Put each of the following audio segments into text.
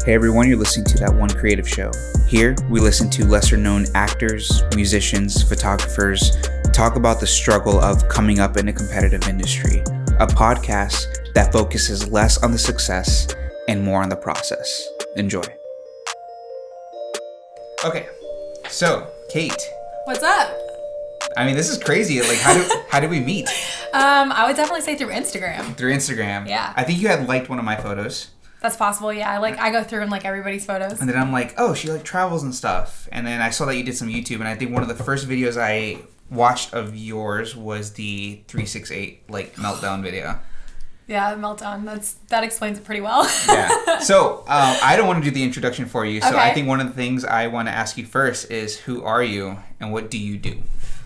Hey everyone, you're listening to That One Creative Show. Here, we listen to lesser known actors, musicians, photographers talk about the struggle of coming up in a competitive industry. A podcast that focuses less on the success and more on the process. Enjoy. Okay, so Cait. What's up? I mean, this is crazy. Like, how did we meet? I would definitely say through Instagram. Through Instagram. Yeah. I think you had liked one of my photos. That's possible, yeah. I go through and like everybody's photos. And then I'm like, oh, she like travels and stuff. And then I saw that you did some YouTube, and I think one of the first videos I watched of yours was the 368 like meltdown video. Yeah, meltdown. That explains it pretty well. Yeah. So I don't want to do the introduction for you. So Okay. I think one of the things I want to ask you first is, who are you and what do you do?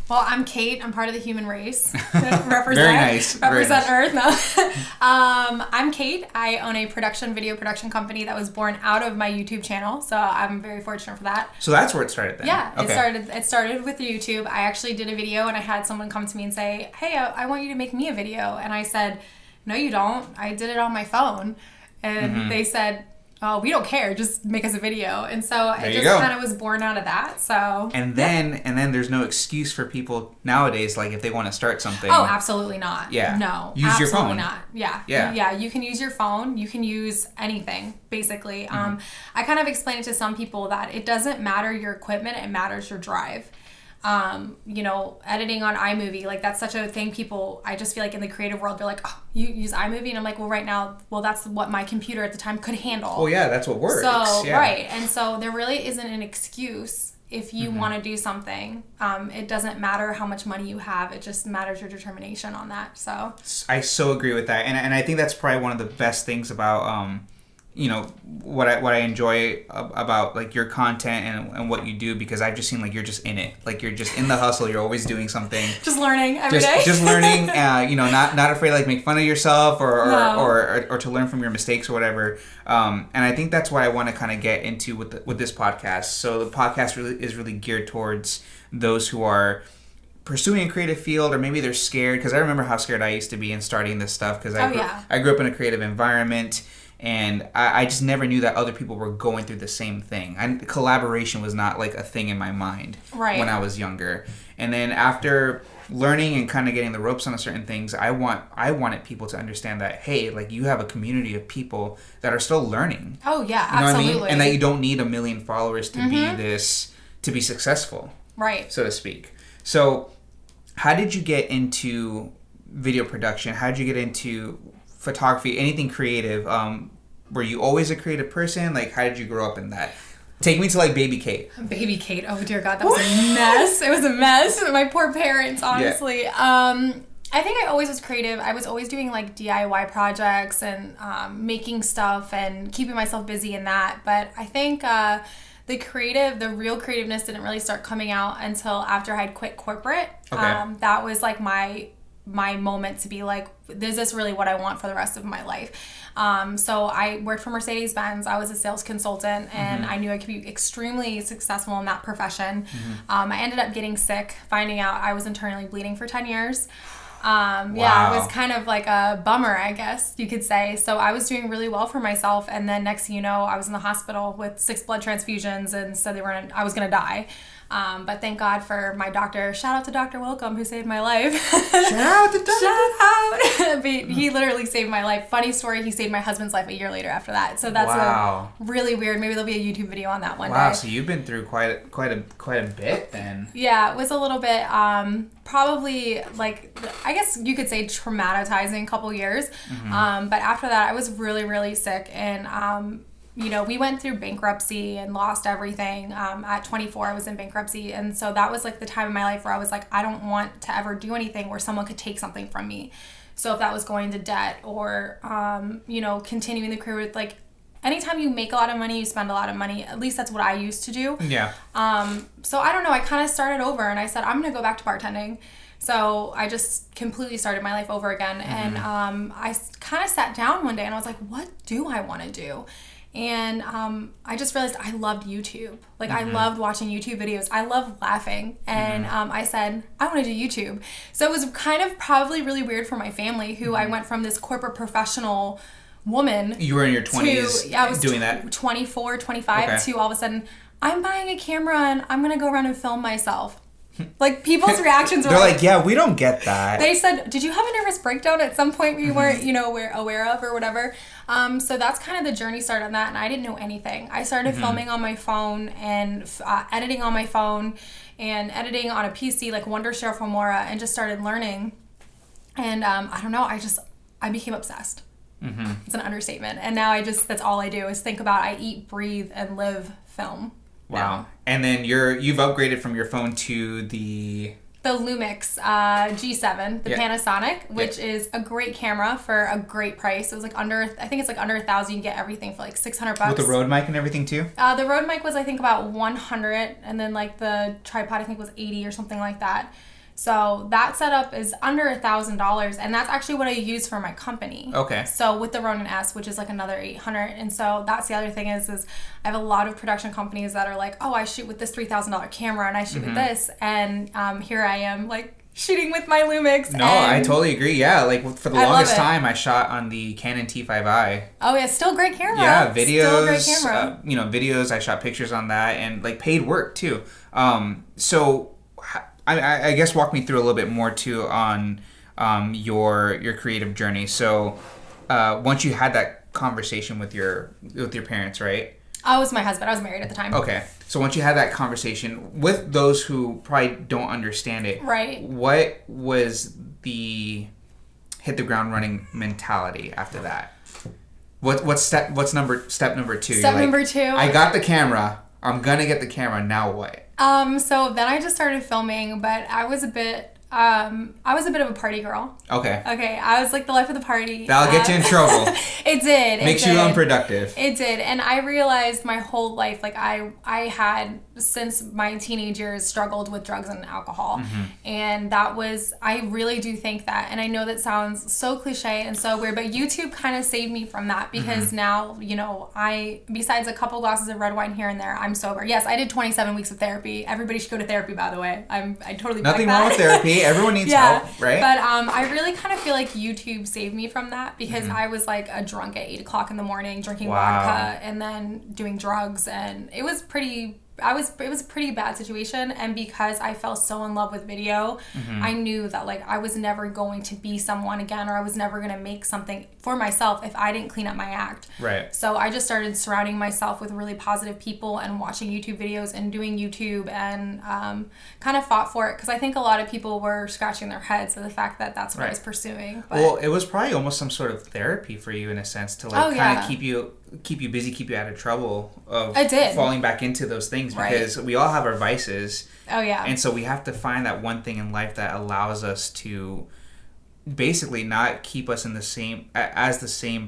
Well, I'm Cait. I'm part of the human race. Represent, Very nice. Represent Very nice. Earth. No. I'm Cait. I own a video production company that was born out of my YouTube channel. So I'm very fortunate for that. So that's where it started then? Yeah, Okay. It started with YouTube. I actually did a video and I had someone come to me and say, hey, I want you to make me a video. And I said, no, you don't. I did it on my phone. And they said, oh, we don't care. Just make us a video. And so it just kind of was born out of that. So And then there's no excuse for people nowadays, like if they want to start something. Oh, absolutely not. Yeah. No. Use your absolutely phone. Not. Yeah. Yeah. Yeah. You can use your phone. You can use anything, basically. I kind of explain it to some people that it doesn't matter your equipment, it matters your drive. Editing on iMovie, like that's such a thing. People, I just feel like in the creative world, they're like, oh, you use iMovie? And I'm like, well, right now, that's what my computer at the time could handle. Oh yeah, that's what works. So, yeah. right. And so there really isn't an excuse if you want to do something. It doesn't matter how much money you have. It just matters your determination on that. So I so agree with that. And I think that's probably one of the best things about, what I enjoy about like your content and what you do, because I've just seen like you're just in it, like you're just in the hustle. You're always doing something, just learning every day. Just learning. Not afraid to like make fun of yourself No. or to learn from your mistakes or whatever. And I think that's what I want to kind of get into with this podcast. So the podcast really is geared towards those who are pursuing a creative field, or maybe they're scared, because I remember how scared I used to be in starting this stuff, because I grew up in a creative environment. And I just never knew that other people were going through the same thing. Collaboration was not like a thing in my mind when I was younger. And then after learning and kind of getting the ropes on certain things, I wanted people to understand that, hey, like you have a community of people that are still learning. Oh yeah, you know absolutely. what I mean? And that you don't need 1 million followers to to be successfure, right? So to speak. So, how did you get into video production? How did you get into photography, anything creative? Were you always a creative person? Like, how did you grow up in that? Take me to like baby Cait. Baby Cait. Oh dear God, that was a mess. It was a mess. My poor parents, honestly. Yeah. I think I always was creative. I was always doing like DIY projects and making stuff and keeping myself busy in that. But I think the real creativeness didn't really start coming out until after I had quit corporate. Okay. That was like my moment to be like, is this really what I want for the rest of my life? So I worked for Mercedes-Benz. I was a sales consultant, and I knew I could be extremely successful in that profession. I ended up getting sick, finding out I was internally bleeding for 10 years. Wow. Yeah, it was kind of like a bummer, I guess you could say. So I was doing really well for myself, and then next thing you know, I was in the hospital with 6 blood transfusions and said I was going to die. But thank God for my doctor. Shout out to Dr. Welcome, who saved my life. Shout out to Dr. Shout out. But he literally saved my life. Funny story, he saved my husband's life a year later after that. So that's really weird. Maybe there'll be a YouTube video on that one day. Wow, so you've been through quite a bit then. Yeah, it was a little bit probably like, I guess you could say traumatizing couple years. But after that, I was really, really sick, and we went through bankruptcy and lost everything. At 24, I was in bankruptcy. And so that was like the time in my life where I was like, I don't want to ever do anything where someone could take something from me. So if that was going to debt or, continuing the career with like, anytime you make a lot of money, you spend a lot of money. At least that's what I used to do. Yeah. So I don't know. I kind of started over and I said, I'm going to go back to bartending. So I just completely started my life over again. And I kind of sat down one day and I was like, what do I want to do? And I just realized I loved YouTube. Like, I loved watching YouTube videos. I loved laughing. And I said, I want to do YouTube. So it was kind of probably really weird for my family, who I went from this corporate professional woman. You were in your 20s I was doing that? 24, 25 Okay. to all of a sudden, I'm buying a camera and I'm going to go around and film myself. Like, people's reactions were They're like, yeah, we don't get that. They said, did you have a nervous breakdown at some point you weren't, aware of or whatever? So that's kind of the journey started on that, and I didn't know anything. I started filming on my phone and editing on my phone and editing on a PC like Wondershare Filmora, and just started learning. And I don't know, I became obsessed. It's an understatement. And now that's all I do is think about, I eat, breathe, and live film. Wow. Now. And then you've upgraded from your phone to the Lumix G7, the Panasonic, which is a great camera for a great price. It was like under $1,000. You can get everything for like $600. With the Rode mic and everything too? The Rode mic was, I think, about $100, and then like the tripod, I think, was $80 or something like that. So that setup is under $1,000, and that's actually what I use for my company. Okay. So with the Ronin S, which is like another $800, and so that's the other thing is I have a lot of production companies that are like, oh, I shoot with this $3,000 camera, and I shoot with this, and here I am like shooting with my Lumix. No, I totally agree. Yeah, like for the longest time, I shot on the Canon T5i. Oh yeah, still great camera. Yeah, videos. Still great camera. Videos. I shot pictures on that, and like paid work too. So. I guess walk me through a little bit more too on your creative journey. So once you had that conversation with your parents, right? I was my husband. I was married at the time. Okay. So once you had that conversation with those who probably don't understand it, right? What was the hit the ground running mentality after that? Step number 2? Step number 2. I got the camera. I'm gonna get the camera. Now what? So then I just started filming, but I was a bit of a party girl. Okay. I was like the life of the party. That'll get you in trouble. It did. Makes you unproductive. It did. And I realized my whole life, like I had, since my teenage years, struggled with drugs and alcohol. And I really do think that, and I know that sounds so cliche and so weird, but YouTube kind of saved me from that, because now, besides a couple glasses of red wine here and there, I'm sober. Yes, I did 27 weeks of therapy. Everybody should go to therapy, by the way. I totally back Nothing that. wrong with therapy. Everyone needs help, right? But I really kind of feel like YouTube saved me from that, because I was like a drunk at 8 o'clock in the morning drinking vodka and then doing drugs, and it was a pretty bad situation. And because I fell so in love with video, I knew that like I was never going to be someone again, or I was never going to make something for myself if I didn't clean up my act. Right. So I just started surrounding myself with really positive people and watching YouTube videos and doing YouTube, and kind of fought for it, because I think a lot of people were scratching their heads at the fact that that's what I was pursuing. But, well, it was probably almost some sort of therapy for you in a sense to like kind of keep you busy, keep you out of trouble of falling back into those things, because we all have our vices. Oh yeah. And so we have to find that one thing in life that allows us to basically not keep us in the same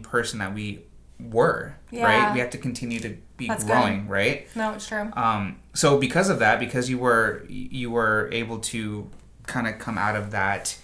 person that we were, right? We have to continue to be growing, good. Right? No, it's true. So because of that, because you were able to kind of come out of that,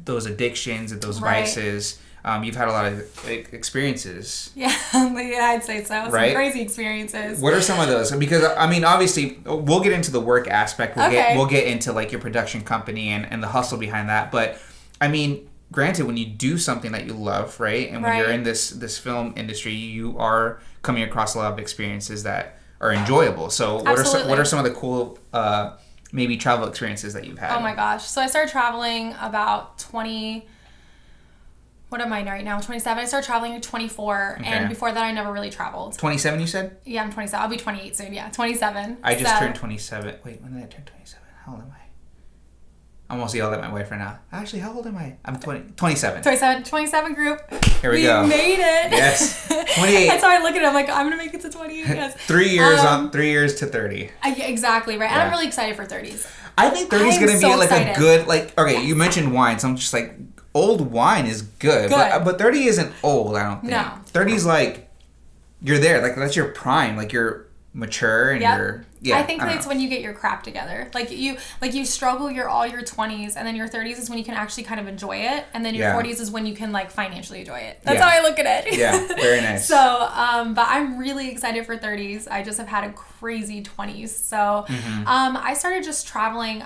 those addictions and those vices, you've had a lot of experiences. Yeah, I'd say so. Some crazy experiences. What are some of those? Because I mean, obviously, we'll get into the work aspect. We'll get into like your production company and the hustle behind that. But I mean, granted, when you do something that you love, right, and when you're in this film industry, you are coming across a lot of experiences that are enjoyable. So what are some of the cool maybe travel experiences that you've had? Oh my gosh! So I started traveling about 20. What am I right now? 27. I started traveling at 24, and before that, I never really traveled. 27, you said? Yeah, I'm 27. I'll be 28 soon. Yeah, 27. I just turned 27. Wait, when did I turn 27? How old am I? I almost yelled at my wife right now. Actually, how old am I? I'm 27. 27 group. Here we go. We made it. Yes. 28. That's how I look at it. I'm like, I'm going to make it to 28. Yes. 3 years 3 years to 30. Exactly, right. And I'm really excited for 30s. I think 30 is going to be like excited. A good, like, okay, you mentioned wine, so I'm just like, old wine is good. But 30 isn't old, I don't think. No. 30 is like, you're there. Like, that's your prime. Like, you're mature and you're... Yeah, I think that's when you get your crap together. Like you struggle all your 20s, and then your 30s is when you can actually kind of enjoy it, and then your 40s is when you can like financially enjoy it. That's how I look at it. Yeah, very nice. So, but I'm really excited for 30s. I just have had a crazy 20s. So, I started just traveling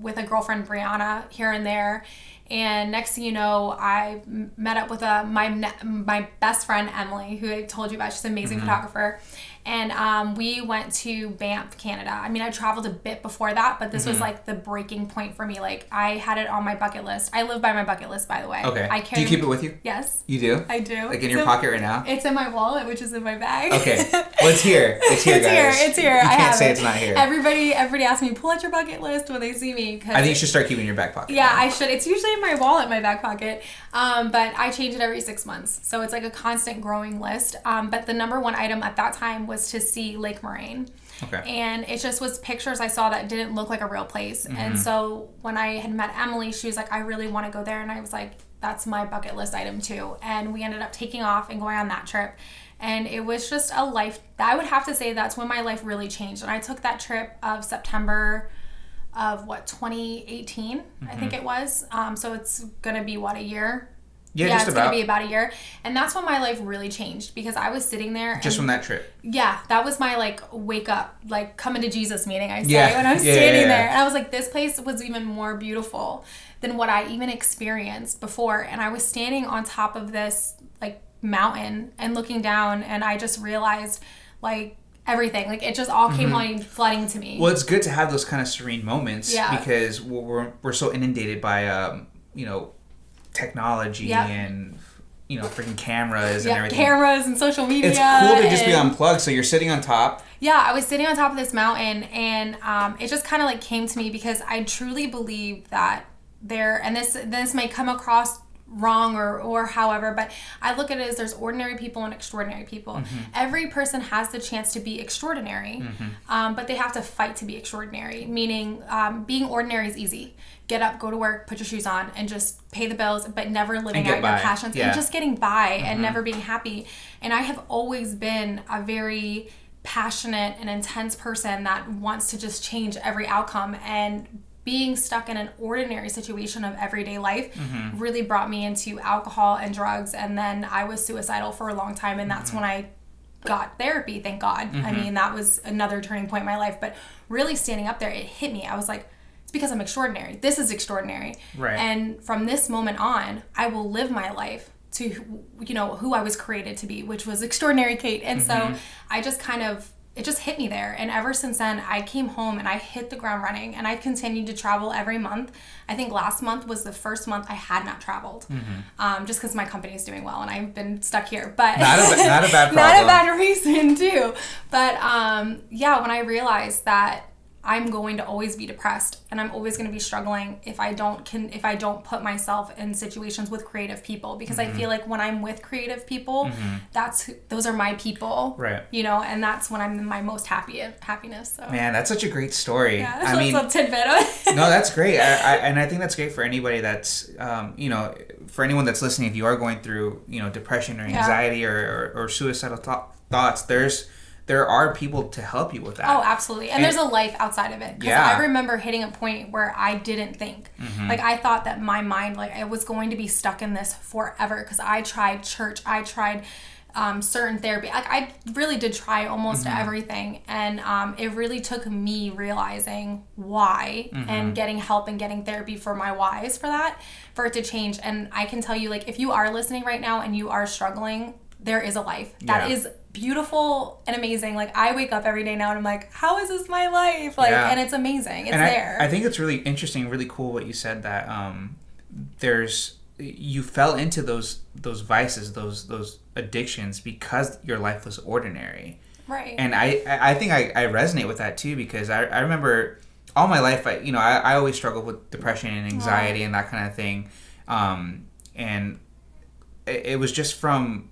with a girlfriend, Brianna, here and there. And next thing you know, I met up with my best friend, Emily, who I told you about. She's an amazing photographer. And we went to Banff, Canada. I mean, I traveled a bit before that, but this was like the breaking point for me. Like, I had it on my bucket list. I live by my bucket list, by the way. Okay. Do you keep it with you? Yes. You do? I do. Like in your pocket right now? It's in my wallet, which is in my bag. Okay. Well, it's here. It's here, guys. It's here. You can't say it's not here. Everybody asks me, pull out your bucket list when they see me. I think you should start keeping it in your back pocket. Yeah, I should. It's usually in my wallet, my back pocket. But I change it every 6 months. So it's like a constant growing list. But the number one item at that time was to see Lake Moraine. Okay. And it just was pictures I saw that didn't look like a real place. And so when I had met Emily, she was like, I really want to go there. And I was like, that's my bucket list item too. And we ended up taking off and going on that trip. And it was just a life, I would have to say that's when my life really changed. And I took that trip of September of 2018, I think it was. So it's going to be a year? Yeah, it's going to be about a year. And that's when my life really changed, because I was sitting there. Just from that trip? Yeah, that was my like wake up, like coming to Jesus meeting, I say, when I was standing there. And I was like, this place was even more beautiful than what I even experienced before. And I was standing on top of this like mountain and looking down, and I just realized like everything, like it just all came flooding to me. Well, it's good to have those kind of serene moments because we're so inundated by technology and freaking cameras and everything. Cameras and social media. It's cool to just be unplugged. So you're sitting on top. Yeah, I was sitting on top of this mountain, and it just kind of like came to me, because I truly believe that and this may come across wrong or however, but I look at it as there's ordinary people and extraordinary people. Every person has the chance to be extraordinary, but they have to fight to be extraordinary, meaning being ordinary is easy. Get up, go to work, put your shoes on, and just pay the bills, but never living out your passions and just getting by and never being happy. And I have always been a very passionate and intense person that wants to just change every outcome, and being stuck in an ordinary situation of everyday life really brought me into alcohol and drugs. And then I was suicidal for a long time, and that's when I got therapy, thank God. I mean, that was another turning point in my life. But really standing up there, it hit me. I was like, it's because I'm extraordinary. This is extraordinary. Right. And from this moment on, I will live my life to, who I was created to be, which was extraordinary Cait. And so I just it just hit me there. And ever since then, I came home and I hit the ground running, and I continued to travel every month. I think last month was the first month I had not traveled, just because my company is doing well and I've been stuck here. But not a bad problem. Not a bad reason too. But when I realized that I'm going to always be depressed, and I'm always going to be struggling if I don't put myself in situations with creative people, because I feel like when I'm with creative people, those are my people, right? And that's when I'm in my most happiness. So. Man, that's such a great story. Yeah, that's a tidbit. No, that's great. And I think that's great for anybody that's for anyone that's listening. If you are going through depression or anxiety or suicidal thoughts, there are people to help you with that. Oh, absolutely. And there's a life outside of it. Because I remember hitting a point where I didn't think. Like, I thought that my mind, like, I was going to be stuck in this forever, because I tried church. I tried certain therapy. Like, I really did try almost everything. And it really took me realizing why and getting help and getting therapy for my whys for it to change. And I can tell you, like, if you are listening right now and you are struggling, there is a life that is beautiful and amazing. Like, I wake up every day now and I'm like, how is this my life? Like, and it's amazing. It's there. I think it's really interesting, really cool what you said, that you fell into those vices, those addictions, because your life was ordinary. Right. And I think I resonate with that too, because I remember all my life, I always struggled with depression and anxiety and that kind of thing. And it was just from,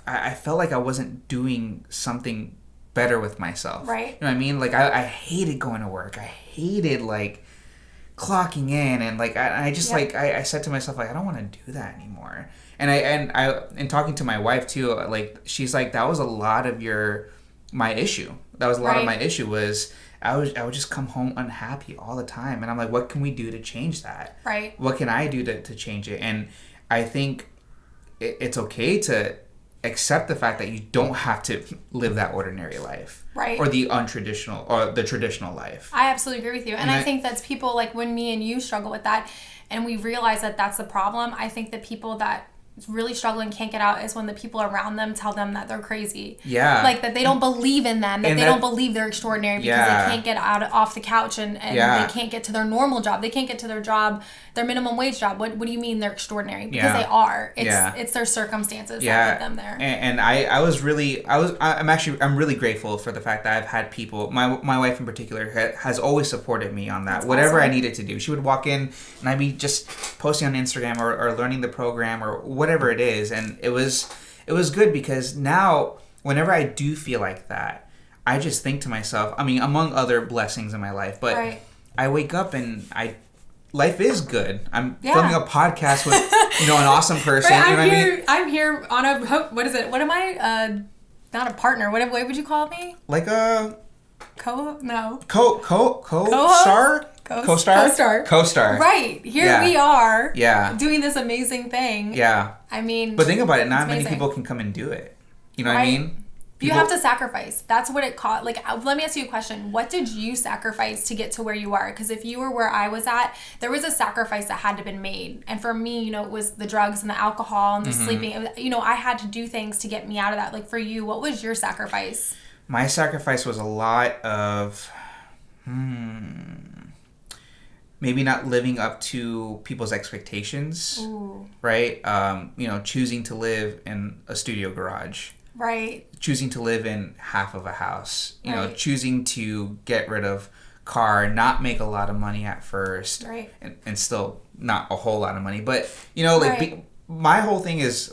I felt like I wasn't doing something better with myself. Right. You know what I mean? Like, I hated going to work. I hated, like, clocking in. And, like, I just, like, I said to myself, like, I don't want to do that anymore. And talking to my wife, too, like, she's like, that was a lot of my issue. That was a lot of my issue was I would just come home unhappy all the time. And I'm like, what can we do to change that? Right. What can I do to change it? And I think it's okay to accept the fact that you don't have to live that ordinary life. Right. Or the untraditional, or the traditional life. I absolutely agree with you. And I think that's people like when me and you struggle with that and we realize that that's the problem. I think the people that really struggle and can't get out is when the people around them tell them that they're crazy. Yeah. Like that they don't believe in them, that they don't believe they're extraordinary because they can't get off the couch and they can't get to their normal job. They can't get to their job, their minimum wage job. What do you mean they're extraordinary? Because they are. It's their circumstances that put them there. And I'm really grateful for the fact that I've had people, my wife in particular has always supported me on that. That's whatever awesome. I needed to do. She would walk in and I'd be just posting on Instagram or learning the program or whatever it is, and it was good because now whenever I do feel like that, I just think to myself, I mean, among other blessings in my life, but I wake up and life is good. I'm filming a podcast with an awesome person. Right, you know what I mean? I'm here on a what is it? What am I? Not a partner. What would you call me? Like a co-star. Co-star. Right. Here we are. Yeah. Doing this amazing thing. Yeah. I mean, but think about it. Not many people can come and do it. You know what I mean? You have to sacrifice. That's what it cost. Like, let me ask you a question. What did you sacrifice to get to where you are? Because if you were where I was at, there was a sacrifice that had to be made. And for me, it was the drugs and the alcohol and the sleeping. It was, I had to do things to get me out of that. Like for you, what was your sacrifice? My sacrifice was a lot of, maybe not living up to people's expectations. Ooh. Right? Choosing to live in a studio garage. Right. Choosing to live in half of a house. Choosing to get rid of car, not make a lot of money at first. Right. And still not a whole lot of money. But, my whole thing is,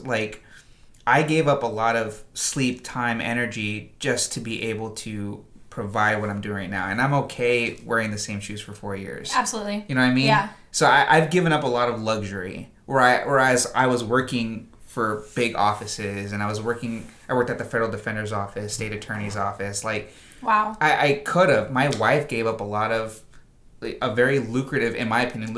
I gave up a lot of sleep, time, energy just to be able to provide what I'm doing right now. And I'm okay wearing the same shoes for 4 years. Absolutely. You know what I mean? Yeah. So I've given up a lot of luxury. Whereas I was working for big offices and I worked at the Federal Defender's Office, State Attorney's Office. Wow. I could have. My wife gave up a very lucrative, in my opinion,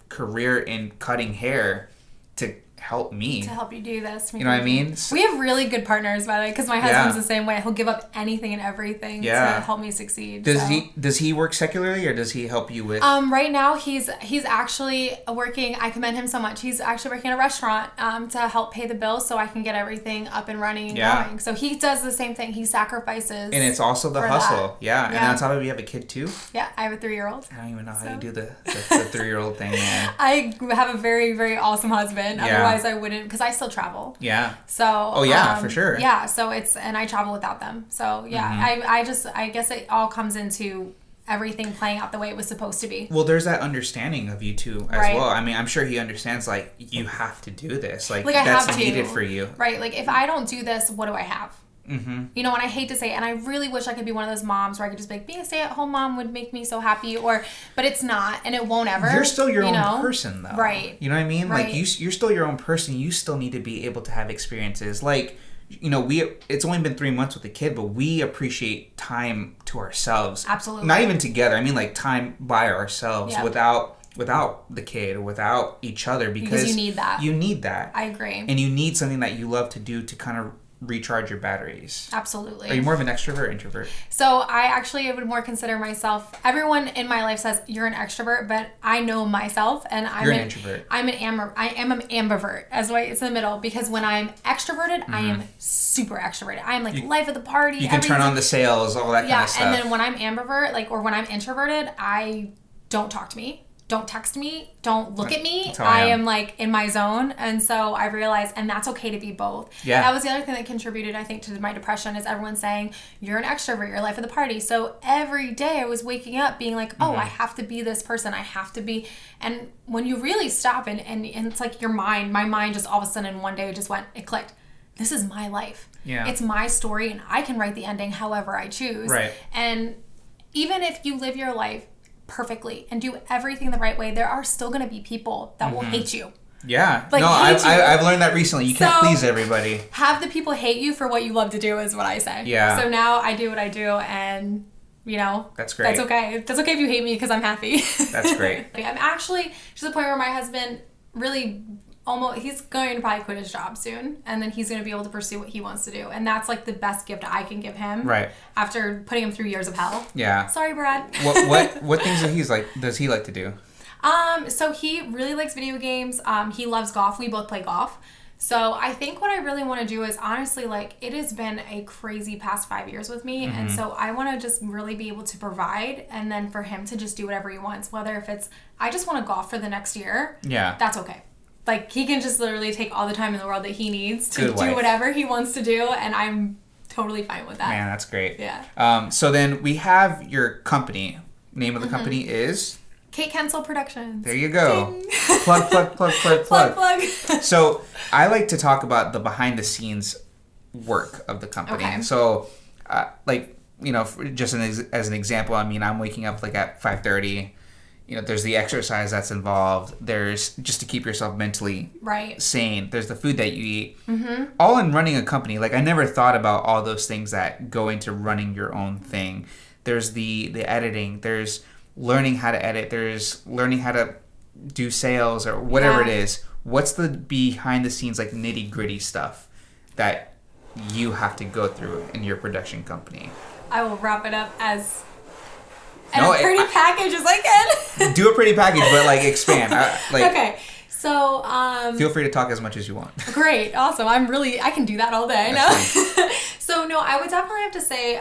career in cutting hair to help me. To help you do this. You know what I mean? We have really good partners, by the way, because my husband's the same way. He'll give up anything and everything to help me succeed. Does he work secularly or does he help you with? Right now he's actually working. I commend him so much. He's actually working in a restaurant to help pay the bills so I can get everything up and running and going. So he does the same thing. He sacrifices. And it's also the hustle. Yeah. And on top of it, you have a kid too? Yeah, I have a 3-year-old. I don't even know how you do the 3-year-old thing, man. I have a very, very awesome husband. Otherwise I wouldn't, because I still travel. Yeah. So. Oh yeah, for sure. Yeah. So and I travel without them. So yeah, I guess it all comes into everything playing out the way it was supposed to be. Well, there's that understanding of you two as well. I mean, I'm sure he understands, you have to do this. That's needed for you. Right. If I don't do this, what do I have? Mm-hmm. And I hate to say it, and I really wish I could be one of those moms where I could just be being a stay-at-home mom would make me so happy, but it's not, and it won't ever. You're still your own person, though. Right. You know what I mean? Right. You're still your own person. You still need to be able to have experiences. It's only been 3 months with the kid, but we appreciate time to ourselves. Absolutely. Not even together. I mean, time by ourselves without the kid or without each other because you need that. You need that. I agree. And you need something that you love to do to kind of recharge your batteries. Absolutely. Are you more of an extrovert or introvert? So I would more consider myself, everyone in my life says you're an extrovert, but I know myself and you're an introvert. I am an ambivert, as it's in the middle, because when I'm extroverted, I am super extroverted. I am life of the party. You can turn on the sails, all that kind of stuff. And then when I'm ambivert, or when I'm introverted, don't talk to me. Don't text me. Don't look at me. I am in my zone. And so I realized, and that's okay to be both. Yeah. That was the other thing that contributed, I think, to my depression is everyone saying, you're an extrovert, you're life of the party. So every day I was waking up being I have to be this person. I have to be. And when you really stop and it's my mind just all of a sudden one day it clicked. This is my life. Yeah. It's my story and I can write the ending however I choose. Right. And even if you live your life perfectly and do everything the right way, there are still going to be people that will hate you. Yeah. I've learned that recently. You can't please everybody. Have the people hate you for what you love to do is what I say. Yeah. So now I do what I do and, that's great. That's okay. That's okay if you hate me because I'm happy. That's great. I'm actually to the point where my husband really he's going to probably quit his job soon, and then he's going to be able to pursue what he wants to do, and that's like the best gift I can give him. Right. After putting him through years of hell. Yeah. Sorry, Brad. What things does he like to do? So he really likes video games. He loves golf. We both play golf. So I think what I really want to do is honestly, like, it has been a crazy past 5 years with me. Mm-hmm. And so I want to just really be able to provide, and then for him to just do whatever he wants, whether if it's, I just want to golf for the next year. Yeah. That's okay. Like, he can just literally take all the time in the world that he needs to do whatever he wants to do. And I'm totally fine with that. Man, that's great. Yeah. So then we have your company. Name of the company is? Cait Kuentzel Productions. There you go. Plug. So I like to talk about the behind the scenes work of the company. Okay. So, just as an example, I mean, I'm waking up like at 5:30. There's the exercise that's involved. There's just to keep yourself mentally sane. There's the food that you eat. Mm-hmm. All in running a company. Like, I never thought about all those things that go into running your own thing. There's the editing. There's learning how to edit. There's learning how to do sales or whatever it is. What's the behind the scenes, like, nitty gritty stuff that you have to go through in your production company? I will wrap it up as a pretty package as I can. Do a pretty package, but like expand. Okay. So, feel free to talk as much as you want. Great. Awesome. I can do that all day. No? So, no, I would definitely have to say,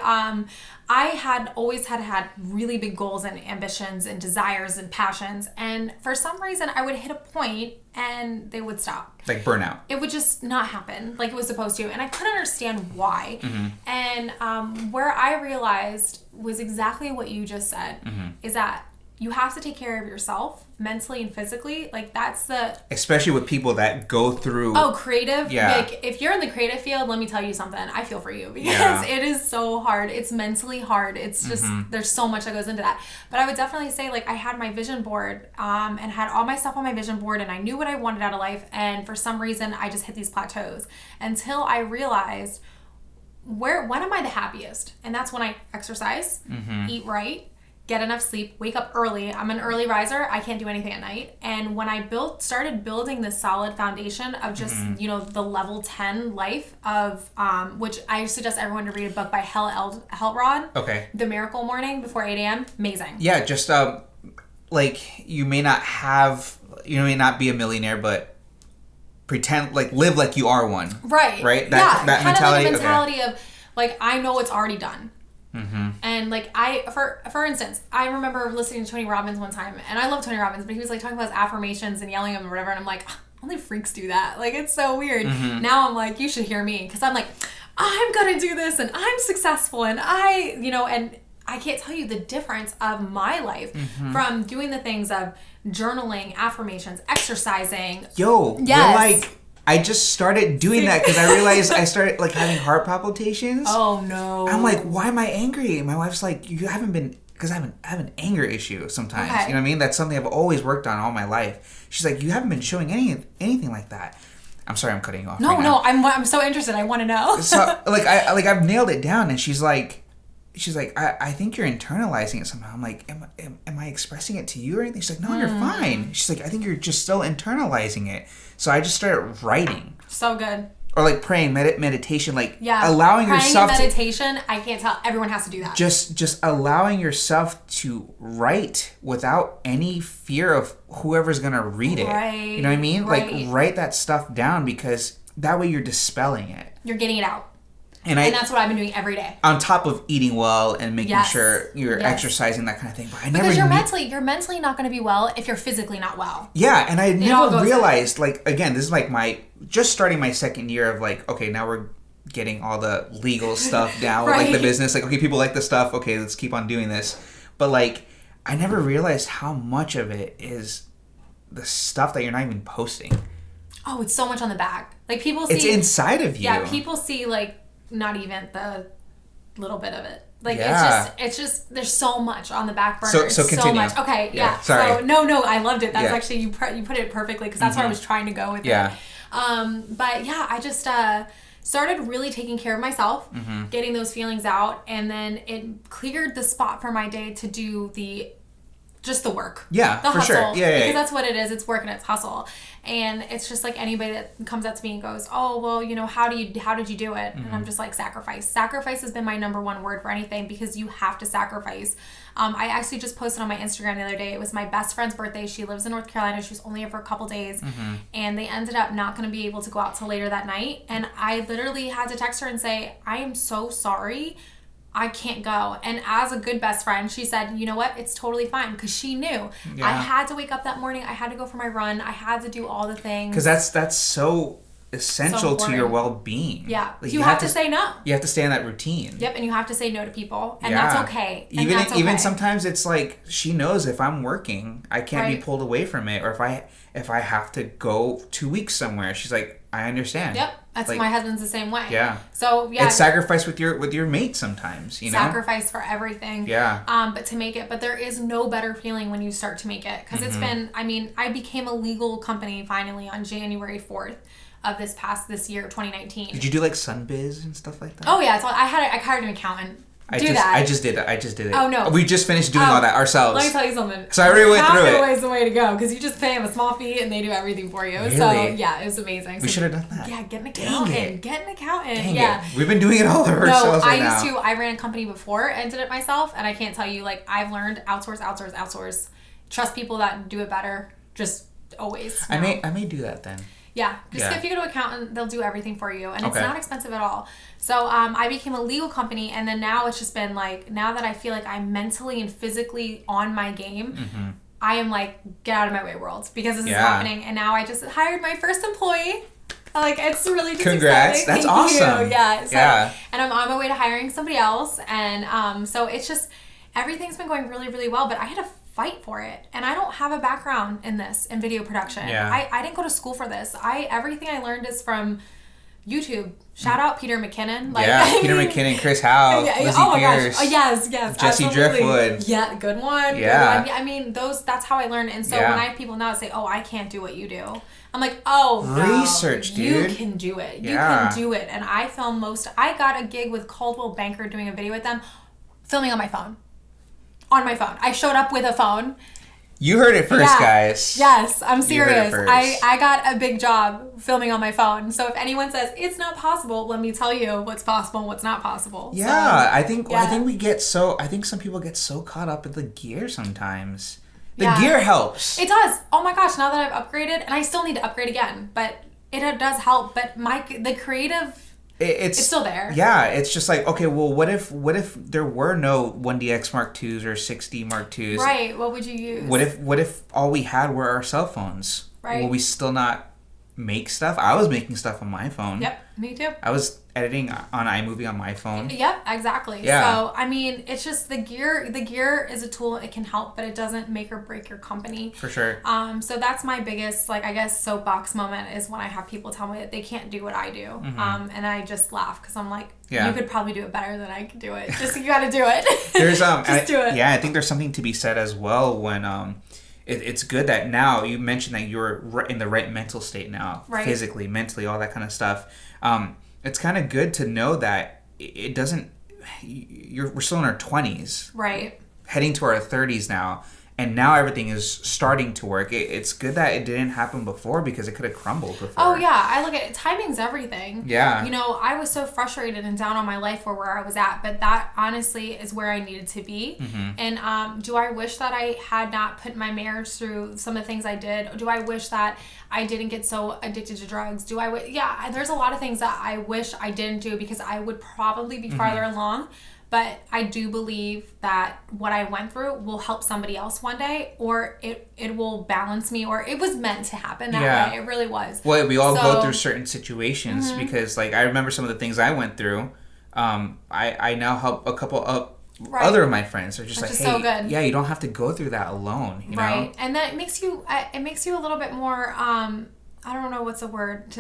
I had always had really big goals and ambitions and desires and passions. And for some reason, I would hit a point and they would stop. Like burnout. It would just not happen like it was supposed to. And I couldn't understand why. Mm-hmm. And where I realized was exactly what you just said, is that you have to take care of yourself mentally and physically. Like, that's especially with people that go through creative. Yeah. Like, if you're in the creative field, let me tell you something, I feel for you, because it is so hard. It's mentally hard. It's just there's so much that goes into that. But I would definitely say, like, I had my vision board and had all my stuff on my vision board, and I knew what I wanted out of life, and for some reason I just hit these plateaus until I realized, when am I the happiest? And that's when I exercise, eat right, get enough sleep, wake up early. I'm an early riser. I can't do anything at night. And when I started building this solid foundation of just, the level 10 life of, which I suggest everyone to read a book by Hal Elrod. Okay. The Miracle Morning before 8 a.m. Amazing. Yeah, just like, you may not be a millionaire, but pretend, like, live like you are one. Right. Right? That mentality. Kind of like the mentality of, like, I know it's already done. Mm-hmm. And like, for instance, I remember listening to Tony Robbins one time, and I love Tony Robbins, but he was like talking about his affirmations and yelling them or whatever, and I'm like, only freaks do that. Like, it's so weird. Mm-hmm. Now I'm like, you should hear me, because I'm like, I'm gonna do this, and I'm successful, and and I can't tell you the difference of my life from doing the things of journaling, affirmations, exercising. You're like, I just started doing that because I realized I started like having heart palpitations. Oh no! I'm like, why am I angry? My wife's like, you haven't been, because I have an anger issue sometimes. Okay. You know what I mean? That's something I've always worked on all my life. She's like, you haven't been showing anything like that. I'm sorry, I'm cutting you off. No, I'm so interested. I want to know. So I've nailed it down, and she's like, I think you're internalizing it somehow. I'm like, am I expressing it to you or anything? She's like, no, you're fine. She's like, I think you're just still internalizing it. So I just started writing. So good. Or like praying, meditation, like allowing yourself to... meditation, I can't tell. Everyone has to do that. Just allowing yourself to write without any fear of whoever's going to read it. Right. You know what I mean? Right. Like, write that stuff down, because that way you're dispelling it. You're getting it out. And that's what I've been doing every day. On top of eating well and making sure you're exercising, that kind of thing. But because you're mentally not going to be well if you're physically not well. Yeah, and I never realized, like, again, this is like just starting my second year of like, okay, now we're getting all the legal stuff down with like the business. Like, okay, people like this stuff. Okay, let's keep on doing this. But like, I never realized how much of it is the stuff that you're not even posting. Oh, it's so much on the back. Like, people see... It's inside of you. Yeah, people see like... not even the little bit of it. Like, it's just there's so much on the back burner. So continue. So much. Okay, yeah. Sorry. So no, I loved it. That's actually, you put it perfectly, because that's where I was trying to go with it. But yeah, I just started really taking care of myself, getting those feelings out, and then it cleared the spot for my day to do the just the work. Yeah, the for hustle. sure. Yeah, because that's what it is. It's work and it's hustle. And it's just like anybody that comes up to me and goes, oh, well, you know, how did you do it? And I'm just like, sacrifice. Sacrifice has been my number one word for anything, because you have to sacrifice. I actually just posted on my Instagram the other day. It was my best friend's birthday. She lives in North Carolina. She was only here for a couple days. And they ended up not going to be able to go out till later that night. And I literally had to text her and say, I am so sorry. I can't go. And as a good best friend, she said, you know what? It's totally fine, because she knew. I had to wake up that morning. I had to go for my run. I had to do all the things. Because that's so essential to your well-being. Yeah. Like, you have to say no. You have to stay in that routine. Yep, and you have to say no to people. And that's okay. And even sometimes it's like, she knows if I'm working, I can't be pulled away from it. Or if I have to go 2 weeks somewhere, she's like, I understand. Yep. That's like, my husband's the same way. Yeah. So yeah. It's sacrifice with your mate sometimes, you know? Sacrifice for everything. Yeah. But to make it, but there is no better feeling when you start to make it. Because it's been, I mean, I became a legal company finally on January 4th of this year, 2019. Did you do like Sunbiz and stuff like that? Oh yeah. So I hired an accountant. I just did it. Oh no. We just finished doing all that ourselves. Let me tell you something. So I already went through it. Always the way to go, because you just pay them a small fee and they do everything for you. Really? So yeah, it was amazing. We should have done that. Yeah, get an accountant. Dang Yeah. it. We've been doing it all ourselves right now. I ran a company before and did it myself, and I can't tell you, like, I've learned outsource. Trust people that do it better. Just always. I may do that then. Yeah, if you go to an accountant, they'll do everything for you, and it's not expensive at all. So I became a legal company, and then now it's just been like, now that I feel like I'm mentally and physically on my game, I am like, get out of my way, world, because this is happening. And now I just hired my first employee. Like, it's really just congrats. exciting. That's awesome. You. Yeah. And I'm on my way to hiring somebody else, and so it's just, everything's been going really, really well. But I had to fight for it, and I don't have a background in video production. I didn't go to school for this. Everything I learned is from YouTube. Shout out Peter McKinnon. Peter McKinnon, Chris Howe, Lizzie Pierce. Gosh. Oh, yes, Jesse absolutely. Driftwood. Yeah, good one. Yeah. Good one. I mean, that's how I learned. And so when I have people now say, oh, I can't do what you do, I'm like, oh, research, no, dude. You can do it. You can do it. And I I got a gig with Coldwell Banker doing a video with them, filming on my phone. I showed up with a phone. You heard it first, guys. Yes, I'm serious. I got a big job filming on my phone. So if anyone says it's not possible, let me tell you what's possible and what's not possible. Yeah, so, I think some people get so caught up in the gear sometimes. The gear helps. It does. Oh my gosh, now that I've upgraded, and I still need to upgrade again, but it does help. But the creative, it's still there. Yeah, it's just like, okay, well, what if there were no 1DX Mark IIs or 6D Mark IIs? Right. What would you use? What if all we had were our cell phones? Right. Will we still not make stuff? I was making stuff on my phone. Yep, me too. I was editing on iMovie on my phone. Yep, exactly. Yeah. So, I mean, it's just the gear is a tool. It can help, but it doesn't make or break your company. For sure. So that's my biggest, like, I guess, soapbox moment is when I have people tell me that they can't do what I do. And I just laugh because I'm like, you could probably do it better than I can do it. Just, you got to do it. There's just do it. Yeah, I think there's something to be said as well when it's good that now you mentioned that you're in the right mental state now, physically, mentally, all that kind of stuff. It's kind of good to know that it doesn't. We're still in our 20s, right? Heading to our 30s now, and now everything is starting to work. It's good that it didn't happen before, because it could have crumbled before. Oh yeah, I look at it. Timing's everything. Yeah. You know, I was so frustrated and down on my life for where I was at, but that honestly is where I needed to be. And do I wish that I had not put my marriage through some of the things I did? Do I wish that I didn't get so addicted to drugs? Yeah, there's a lot of things that I wish I didn't do, because I would probably be farther along. But I do believe that what I went through will help somebody else one day, or it will balance me, or it was meant to happen that way. It really was. Well, we all go through certain situations, because, like, I remember some of the things I went through. I now help a couple of other of my friends. They're just like, hey, so good. Yeah, you don't have to go through that alone. You know? And that makes you a little bit more. I don't know what's a word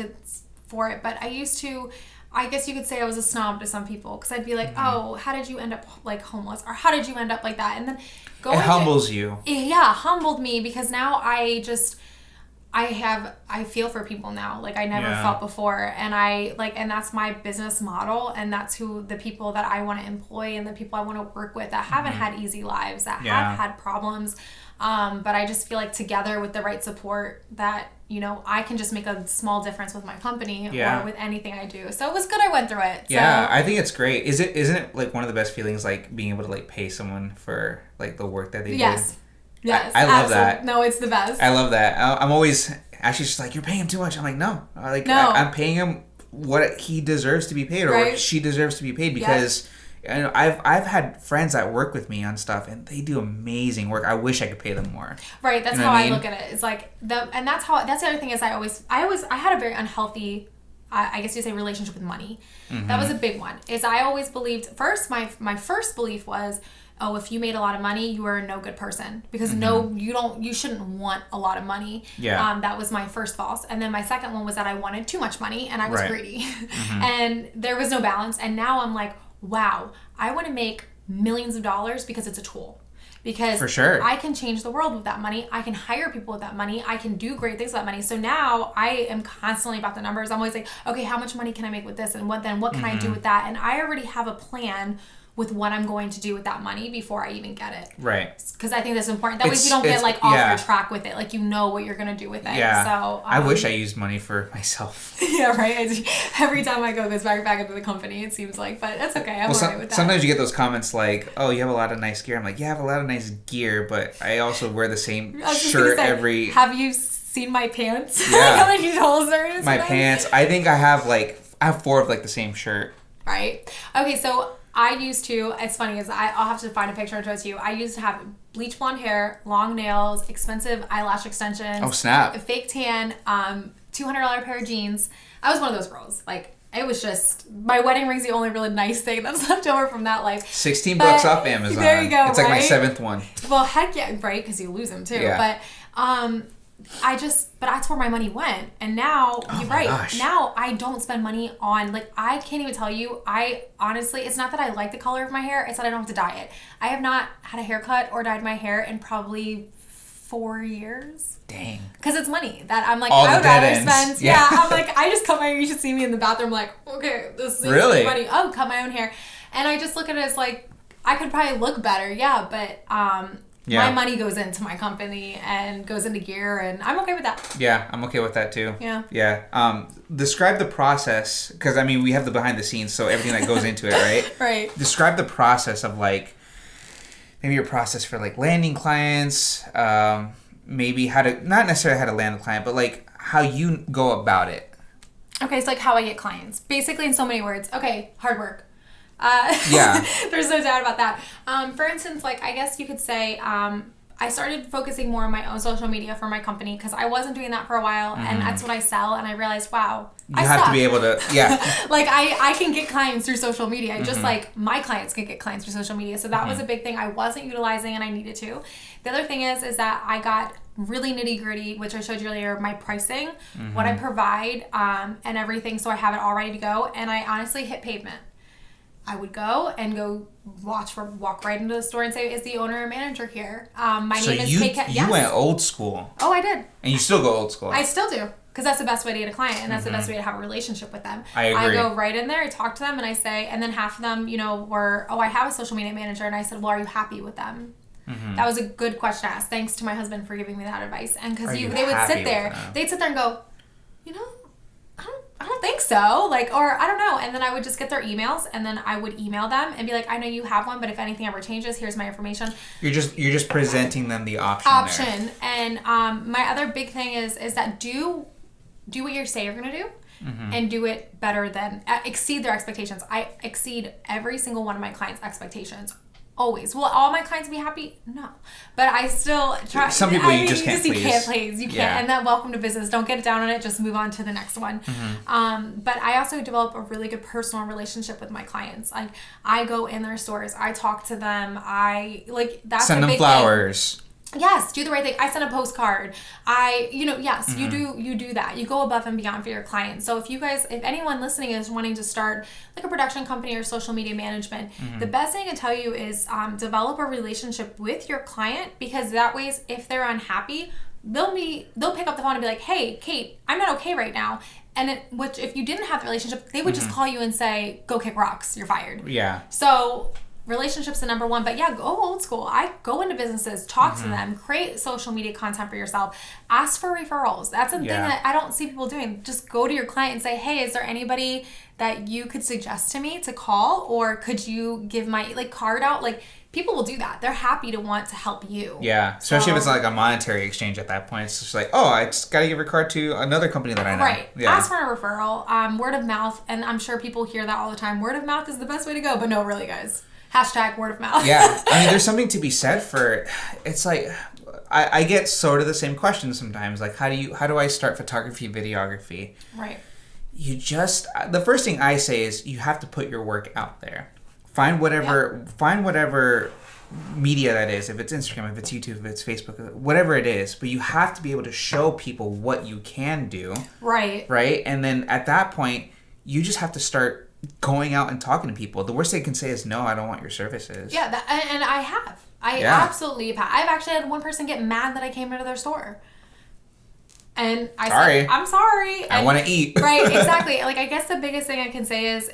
for it, but I guess you could say I was a snob to some people, because I'd be like, oh, how did you end up like homeless? Or how did you end up like that? And then it humbles you. Yeah, humbled me, because now I feel for people now like I never felt before, and and that's my business model, and that's who the people that I want to employ and the people I want to work with that haven't had easy lives, that have had problems, but I just feel like together with the right support that, you know, I can just make a small difference with my company or with anything I do. So it was good I went through it. Yeah, I think it's great. Isn't it like one of the best feelings, like being able to like pay someone for like the work that they do? Yes. Yes, I love that. No, it's the best. I love that. I'm always actually just like, you're paying him too much. I'm like, no. I'm paying him what he deserves to be paid, or she deserves to be paid, because you know, I've had friends that work with me on stuff, and they do amazing work. I wish I could pay them more. Right. That's how I look at it. It's like that's the other thing is I had a very unhealthy, I guess you say, relationship with money. That was a big one. Is I always believed first, my first belief was, oh, if you made a lot of money, you were a no good person, because you shouldn't want a lot of money. Yeah. That was my first false. And then my second one was that I wanted too much money and I was greedy. And there was no balance. And now I'm like, wow, I want to make millions of dollars because it's a tool. Because for sure, I can change the world with that money. I can hire people with that money. I can do great things with that money. So now I am constantly about the numbers. I'm always like, okay, how much money can I make with this? And what can I do with that? And I already have a plan with what I'm going to do with that money before I even get it. Right. Because I think that's important. That way you don't get like off your track with it. Like, you know what you're going to do with it. Yeah. So I wish I used money for myself. Yeah, right. Every time I go, it goes back into the company, it seems like. But that's okay. I'm all right with that. Sometimes you get those comments like, oh, you have a lot of nice gear. I'm like, yeah, I have a lot of nice gear, but I also wear the same shirt every... Have you seen my pants? Yeah. How many holes there is? My pants. I think I have 4 of like the same shirt. Right. Okay, so... I used to, it's funny, I'll have to find a picture and show it to you. I used to have bleach blonde hair, long nails, expensive eyelash extensions. Oh, snap. A fake tan, $200 pair of jeans. I was one of those girls. Like, it was just, my wedding ring's the only really nice thing that's left over from that life. $16 off Amazon. There you go, It's like my 7th one. Well, heck yeah, right? Because you lose them too. Yeah. But, but that's where my money went. And now, you're right. Gosh. Now I don't spend money on, I can't even tell you. I honestly, it's not that I like the color of my hair. It's that I don't have to dye it. I have not had a haircut or dyed my hair in probably 4 years. Dang. Because it's money that I'm like, I would rather spend. Yeah. I'm like, I just cut my hair. You should see me in the bathroom. Like, okay, this is really money. Oh, cut my own hair. And I just look at it as like, I could probably look better. Yeah. But, my money goes into my company and goes into gear, and I'm okay with that. Yeah, I'm okay with that too. Yeah. Yeah. Describe the process, because I mean, we have the behind the scenes, so everything that goes into it, right? Right. Describe the process of maybe your process for landing clients, maybe not necessarily how to land a client, but how you go about it. Okay, it's how I get clients. Basically, in so many words. Okay, hard work. There's no doubt about that. For instance, I guess you could say, I started focusing more on my own social media for my company because I wasn't doing that for a while, and that's what I sell. And I realized, wow, I have to be able to, I can get clients through social media, just like my clients can get clients through social media. So that was a big thing I wasn't utilizing, and I needed to. The other thing is that I got really nitty gritty, which I showed you earlier, my pricing, what I provide, and everything. So I have it all ready to go, and I honestly hit pavement. I would go walk right into the store and say, is the owner or manager here? My name is Cait Kuentzel. You went old school. Oh, I did. And you still go old school. I still do. Because that's the best way to get a client, and that's the best way to have a relationship with them. I agree. I go right in there, I talk to them, and I say, and then half of them, were, I have a social media manager, and I said, well, are you happy with them? That was a good question to ask. Thanks to my husband for giving me that advice. And because they would sit there, they'd sit there and go, I don't think so. Or I don't know. And then I would just get their emails, and then I would email them and be like, I know you have one, but if anything ever changes, here's my information. You're just presenting them the option. There. And my other big thing is that do what you say you're gonna do, and do it better than exceed their expectations. I exceed every single one of my clients' expectations. Always. Will all my clients be happy? No. But I still try. Some people you just can't please. You can't please. You can't. And then welcome to business. Don't get it down on it. Just move on to the next one. But I also develop a really good personal relationship with my clients. I go in their stores. I talk to them. That's send a big them flowers. Thing. Yes, do the right thing. I send a postcard. Yes, you do that. You go above and beyond for your clients. So if anyone listening is wanting to start a production company or social media management, the best thing I can tell you is develop a relationship with your client, because that way, if they're unhappy, they'll pick up the phone and be like, hey, Cait, I'm not okay right now. And which if you didn't have the relationship, they would just call you and say, go kick rocks, you're fired. Yeah. So relationships the number one, but yeah, go old school. I go into businesses, talk to them, create social media content for yourself, ask for referrals. That's the thing that I don't see people doing. Just go to your client and say, hey, is there anybody that you could suggest to me to call, or could you give my card out? Like, people will do that. They're happy to want to help you. Yeah, especially if it's like a monetary exchange at that point. It's just like, oh, I just got to give a card to another company that I know. Right. Yeah. Ask for a referral. Word of mouth, and I'm sure people hear that all the time. Word of mouth is the best way to go, but no, really, guys. # word of mouth. Yeah. I mean, there's something to be said for, it's like, I get sort of the same questions sometimes. Like, how do I start photography, videography? Right. The first thing I say is you have to put your work out there. Find whatever media that is, if it's Instagram, if it's YouTube, if it's Facebook, whatever it is, but you have to be able to show people what you can do. Right. Right? And then at that point, you just have to start going out and talking to people. The worst they can say is, no, I don't want your services. Yeah, and I have. I absolutely have. I've actually had one person get mad that I came into their store. And I said, I'm sorry. I want to eat. Right, exactly. Like, I guess the biggest thing I can say is,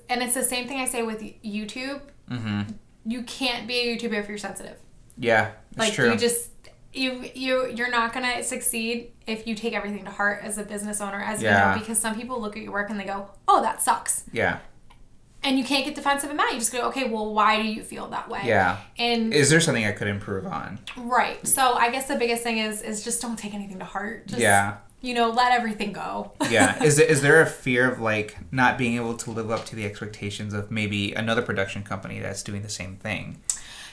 and it's the same thing I say with YouTube. Mm-hmm. You can't be a YouTuber if you're sensitive. Yeah, it's true. You just, you're not going to succeed if you take everything to heart as a business owner, as you know, because some people look at your work and they go, oh, that sucks. Yeah. And you can't get defensive and mad. You just go, okay, well, why do you feel that way? Yeah. And is there something I could improve on? Right. So I guess the biggest thing is just don't take anything to heart. Just, let everything go. Yeah. Is there a fear of like not being able to live up to the expectations of maybe another production company that's doing the same thing?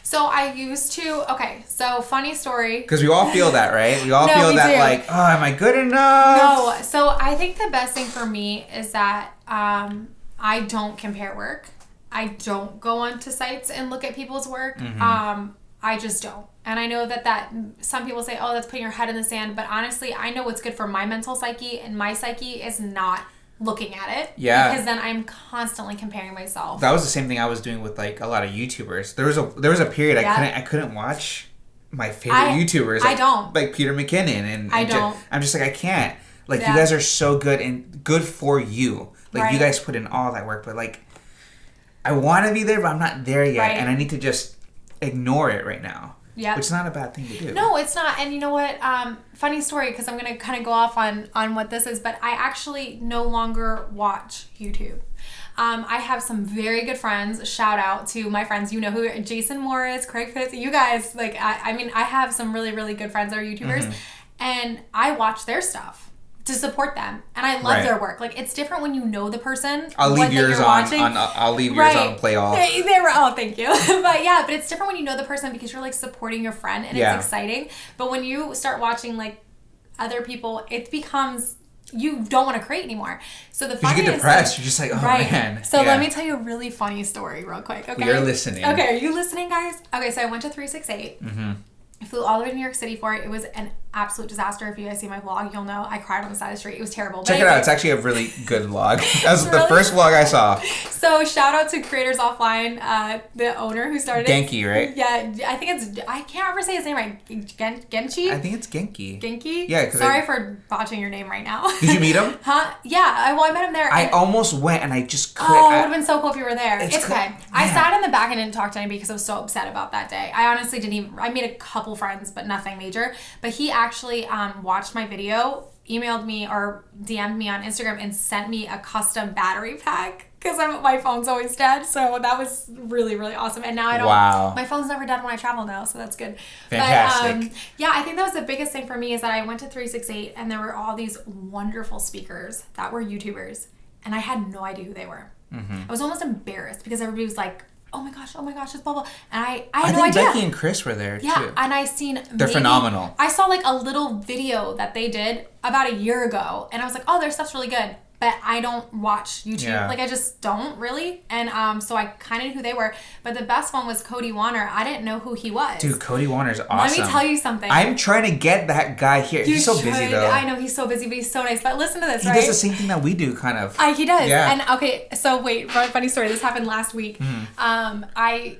So I used to, so funny story. Because we all feel that, right? We all feel that like, oh, am I good enough? No. So I think the best thing for me is that I don't compare work. I don't go onto sites and look at people's work. Mm-hmm. I just don't. And I know that some people say, oh, that's putting your head in the sand. But honestly, I know what's good for my mental psyche, and my psyche is not looking at it. Yeah. Because then I'm constantly comparing myself. That was the same thing I was doing with like a lot of YouTubers. There was a period I couldn't watch my favorite YouTubers. I don't. Like Peter McKinnon and I don't. I'm just like, I can't. Like, you guys are so good and good for you. Like, you guys put in all that work, but like, I want to be there, but I'm not there yet, and I need to just ignore it right now. Yeah, which is not a bad thing to do. No, it's not. And you know what? Funny story, because I'm gonna kind of go off on what this is, but I actually no longer watch YouTube. I have some very good friends. Shout out to my friends. You know who Jason Morris, Craig Fitz. You guys, like, I mean, I have some really, really good friends that are YouTubers, and I watch their stuff to support them, and I love their work. Like, it's different when you know the person. I'll leave yours on play off. Oh, thank you. but it's different when you know the person because you're like supporting your friend, and it's exciting. But when you start watching like other people, it becomes you don't want to create anymore. So the funniest, you get depressed. You're just like, oh man. So let me tell you a really funny story real quick. Okay, you're listening. Okay, are you listening, guys? Okay, so I went to 368. Mm-hmm. I flew all the way to New York City for it. It was an absolute disaster. If you guys see my vlog, you'll know I cried on the side of the street. It was terrible. Check it out. It's actually a really good vlog. That was the first vlog I saw. So shout out to Creators Offline, the owner who started Genki, right? Yeah, I can't ever say his name right. Genki? I think it's Genki. Genki? Yeah. Sorry for botching your name right now. Did you meet him? Huh? Yeah. I met him there. I almost went and I just couldn't. Oh, it would have been so cool if you were there. It's okay. Man. I sat in the back and didn't talk to anybody because I was so upset about that day. I honestly didn't even. I made a couple friends, but nothing major. But he actually watched my video, emailed me or DM'd me on Instagram and sent me a custom battery pack because my phone's always dead. So that was really, really awesome. And now I don't. Wow. My phone's never dead when I travel now, so that's good. Fantastic. But yeah, I think that was the biggest thing for me is that I went to 368 and there were all these wonderful speakers that were YouTubers, and I had no idea who they were. Mm-hmm. I was almost embarrassed because everybody was like, oh my gosh, it's blah, blah. And I had no idea. Becky and Chris were there, too. Yeah, and I seen... They're phenomenal. I saw, like, a little video that they did about a year ago, and I was like, oh, their stuff's really good. but I don't watch YouTube. Yeah. Like, I just don't really. And so I kind of knew who they were. But the best one was Cody Warner. I didn't know who he was. Dude, Cody Warner's awesome. Let me tell you something. I'm trying to get that guy here. He's so busy, though. I know, he's so busy, but he's so nice. But listen to this, He right? does the same thing that we do, kind of. He does. Yeah. And okay, so wait, funny story. This happened last week.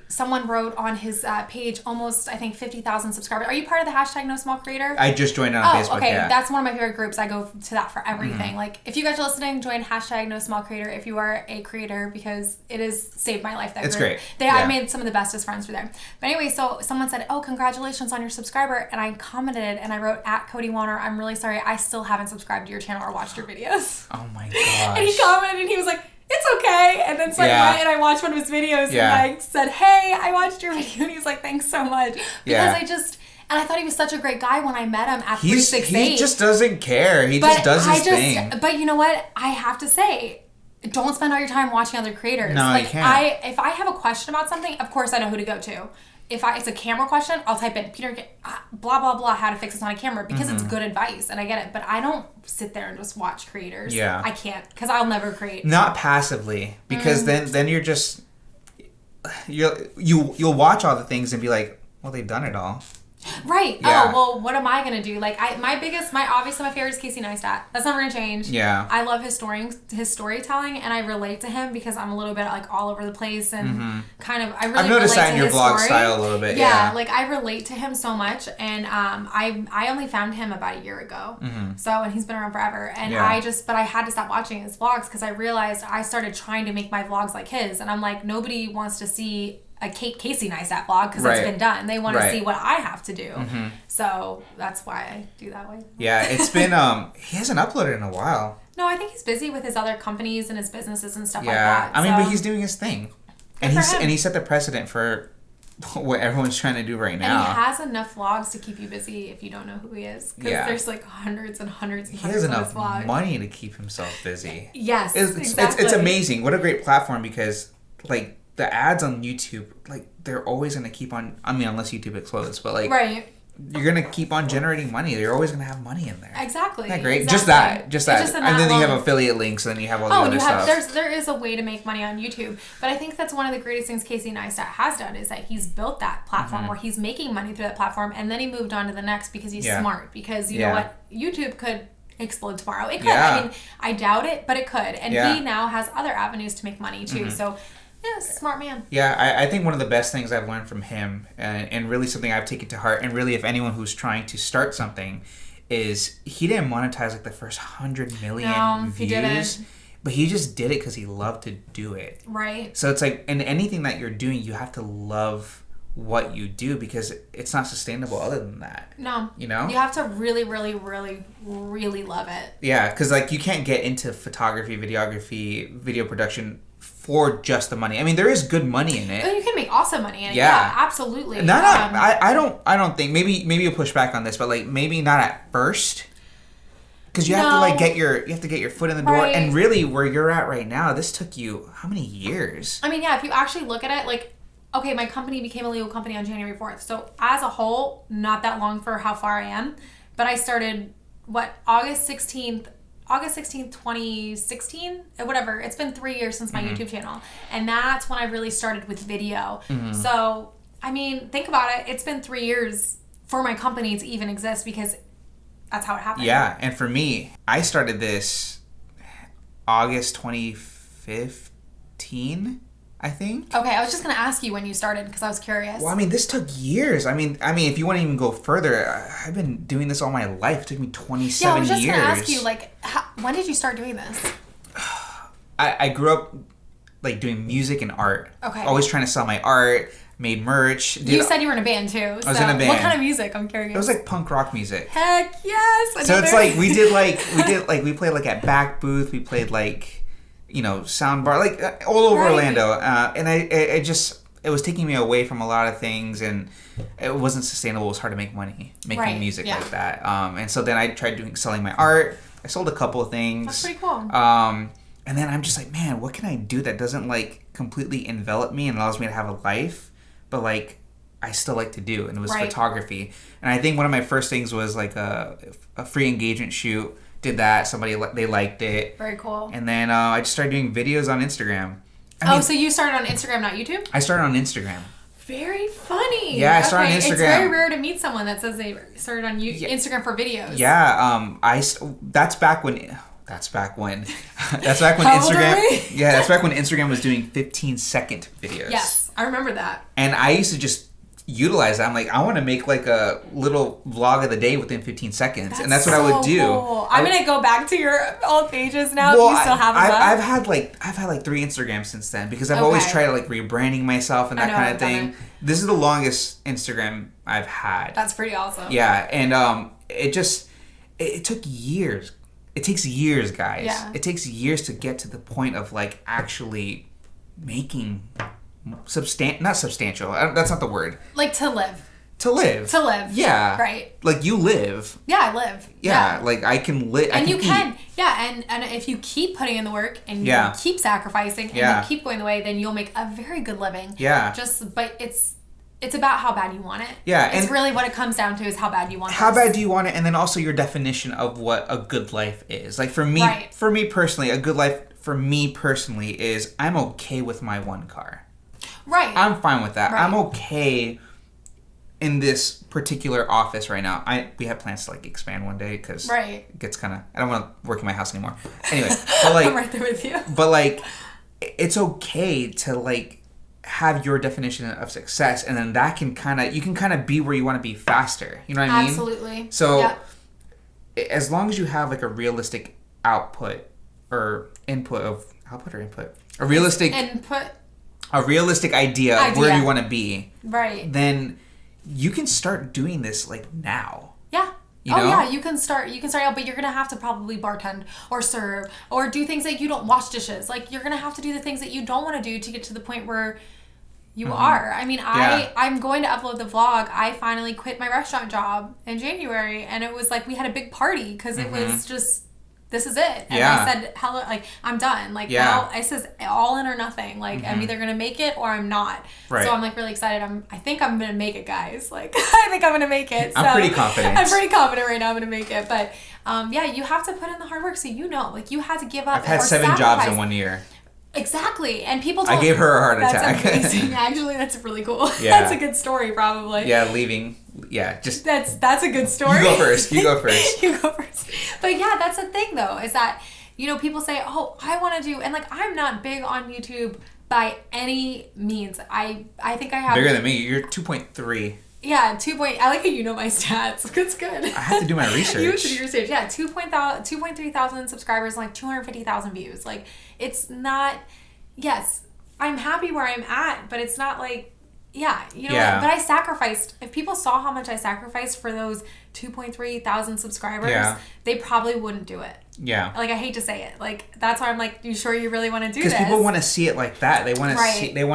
Someone wrote on his page almost, I think, 50,000 subscribers. Are you part of the hashtag No Small Creator? I just joined on Facebook. Okay. Yeah. That's one of my favorite groups. I go to that for everything. Like, if you guys are listening, join hashtag No Small Creator if you are a creator, because it has saved my life. It's group. great. I made some of the bestest friends through there. But anyway, so someone said, "Oh, congratulations on your subscriber," and I commented and I wrote, "At Cody Warner, I'm really sorry. I still haven't subscribed to your channel or watched your videos." Oh my gosh. And he commented and he was like, "It's okay." And then so I went and I watched one of his videos and I said, "Hey, I watched your video." And he was like, "Thanks so much." Because and I thought he was such a great guy when I met him at 368. He just doesn't care. He just does his thing. But you know what? I have to say, don't spend all your time watching other creators. No, you can't. If I have a question about something, of course I know who to go to. If it's a camera question, I'll type in Peter, blah, blah, blah, how to fix this on a camera, because it's good advice and I get it. But I don't sit there and just watch creators. Yeah. I can't, because I'll never create. Not passively, because then you're just, you'll watch all the things and be like, well, they've done it all. Right. Yeah. Oh, well, what am I going to do? Like, obviously my favorite is Casey Neistat. That's never going to change. Yeah. I love his storytelling, and I relate to him because I'm a little bit, like, all over the place and kind of, I really I've noticed relate that in to your his vlog story. style a little bit. Yeah, like, I relate to him so much, and I only found him about a year ago. So, and he's been around forever. And but I had to stop watching his vlogs because I realized I started trying to make my vlogs like his, and I'm like, nobody wants to see a Casey Neistat vlog because it's been done. They want to see what I have to do. So that's why I do that way. Yeah, it's been he hasn't uploaded in a while. No, I think he's busy with his other companies and his businesses and stuff like that. I mean, but he's doing his thing. And he set the precedent for what everyone's trying to do right now. And he has enough vlogs to keep you busy if you don't know who he is. Because there's like hundreds and hundreds and hundreds of vlogs. He has enough money to keep himself busy. Yes, exactly. It's amazing. What a great platform, because like the ads on YouTube, like, they're always going to keep on, I mean, unless YouTube explodes, but like, you're going to keep on generating money. You're alys going to have money in there. Exactly. Isn't that great? Exactly. Just that. And then you have affiliate links, and then you have all the other stuff. There is a way to make money on YouTube. But I think that's one of the greatest things Casey Neistat has done, is that he's built that platform where he's making money through that platform, and then he moved on to the next because he's smart. Because you know what? YouTube could explode tomorrow. It could. I mean, I doubt it, but it could. And he now has other avenues to make money too. So, yeah, smart man. Yeah, I think one of the best things I've learned from him, and really something I've taken to heart, and really if anyone who's trying to start something, is he didn't monetize like the first 100 million views. He didn't. But he just did it because he loved to do it. Right. So it's like, in anything that you're doing, you have to love what you do, because it's not sustainable other than that. No. You know? You have to really, really, really, really love it. Yeah, because like you can't get into photography, videography, video production for just the money. I mean, there is good money in it. But you can make awesome money in it. Yeah, absolutely. I don't think, maybe you'll push back on this, but like maybe not at first. Because you have to like get your foot in the door, and really where you're at right now, this took you how many years? I mean, yeah, if you actually look at it, like, okay, my company became a legal company on January 4th. So as a whole, not that long for how far I am, but I started August 16th, 2016, whatever. It's been 3 years since my YouTube channel, and that's when I really started with video. So I mean, think about it. It's been 3 years for my company to even exist, because that's how it happened. Yeah, and for me, I started this August 2015, I think. Okay, I was just gonna ask you when you started, because I was curious. Well, I mean, this took years. I mean, if you want to even go further, I've been doing this all my life. It took me 27 years. Yeah, I was just gonna ask you, like, when did you start doing this? I grew up like doing music and art. Okay. Always trying to sell my art. Made merch. You said you were in a band too. I was in a band. What kind of music? I'm curious. It was like punk rock music. Heck yes. So it's like we played like at Back Booth. We played like, sound bar, like all over Orlando. And it was taking me away from a lot of things, and it wasn't sustainable. It was hard to make money making music like that. And so then I tried selling my art. I sold a couple of things. That's pretty cool. And then I'm just like, man, what can I do that doesn't like completely envelop me and allows me to have a life, but like I still like to do? And it was photography. And I think one of my first things was like a free engagement shoot did that. They liked it. Very cool. And then I just started doing videos on Instagram. So you started on Instagram, not YouTube? I started on Instagram. Very funny. Yeah, I started on Instagram. It's very rare to meet someone that says they started on Instagram for videos. Yeah, that's back when How old are we? Yeah, that's back when Instagram was doing 15-second videos. Yes, I remember that. And I used to just utilize that. I'm like, I want to make like a little vlog of the day within 15 seconds. And that's what I would do. Cool. I'm going to go back to your old pages now if you still have them. I've had like 3 Instagrams since then because I've always tried to like rebranding myself and that kind of thing. This is the longest Instagram I've had. That's pretty awesome. Yeah, and it took years. It takes years, guys. Yeah. It takes years to get to the point of like actually making not substantial. That's not the word. Like to live. To live. Yeah. Right. Like you live. Yeah, I live. Yeah. Like I can live. And you can. Yeah. And if you keep putting in the work and you keep sacrificing and you keep going the way, then you'll make a very good living. Yeah. But it's about how bad you want it. Yeah. It's really what it comes down to is how bad you want it. How bad do you want it? And then also your definition of what a good life is. Like for me personally, a good life for me personally is I'm okay with my one car. Right. I'm fine with that. Right. I'm okay in this particular office right now. We have plans to like expand one day because it gets kind of, I don't want to work in my house anymore. Anyway, but like, I'm right there with you. But like, it's okay to like have your definition of success, and then that can you can be where you want to be faster. You know what I mean? Absolutely. So as long as you have like a realistic output or input of a realistic input. A realistic idea of where you want to be, right? Then you can start doing this like now. Yeah. You know? Yeah. You can start out, but you're gonna have to probably bartend or serve or do things that you don't wash dishes. Like you're gonna have to do the things that you don't want to do to get to the point where you are. I mean, I'm going to upload the vlog. I finally quit my restaurant job in January, and it was like we had a big party because it was just. This is it. And I said, hello, like, I'm done. Like, now, I says all in or nothing. Like, I'm either going to make it or I'm not. Right. So I'm, like, really excited. I think I'm going to make it, guys. Like, I think I'm going to make it. So I'm pretty confident. I'm pretty confident right now I'm going to make it. But, you have to put in the hard work so you know. Like, you had to give up. I've had 7 jobs in 1 year. Exactly. And people don't. I gave her a heart attack. That's amazing. Actually, that's really cool. Yeah. That's a good story, probably. Yeah, leaving. Yeah, just. That's a good story. You go first. You go first. But yeah, that's the thing, though, is that, people say, oh, I want to do, and like, I'm not big on YouTube by any means. I think I have. Bigger than me. You're 2.3. Yeah, I like how you know my stats. It's good. I have to do my research. You have to do your research. Yeah, 2.3 thousand subscribers and like 250,000 views. Like, it's not, yes, I'm happy where I'm at, but it's not like, but I sacrificed. If people saw how much I sacrificed for those 2.3 thousand subscribers, they probably wouldn't do it. Yeah. Like, I hate to say it. Like, that's why I'm like, you sure you really want to do this? Because people want to see it like that. They want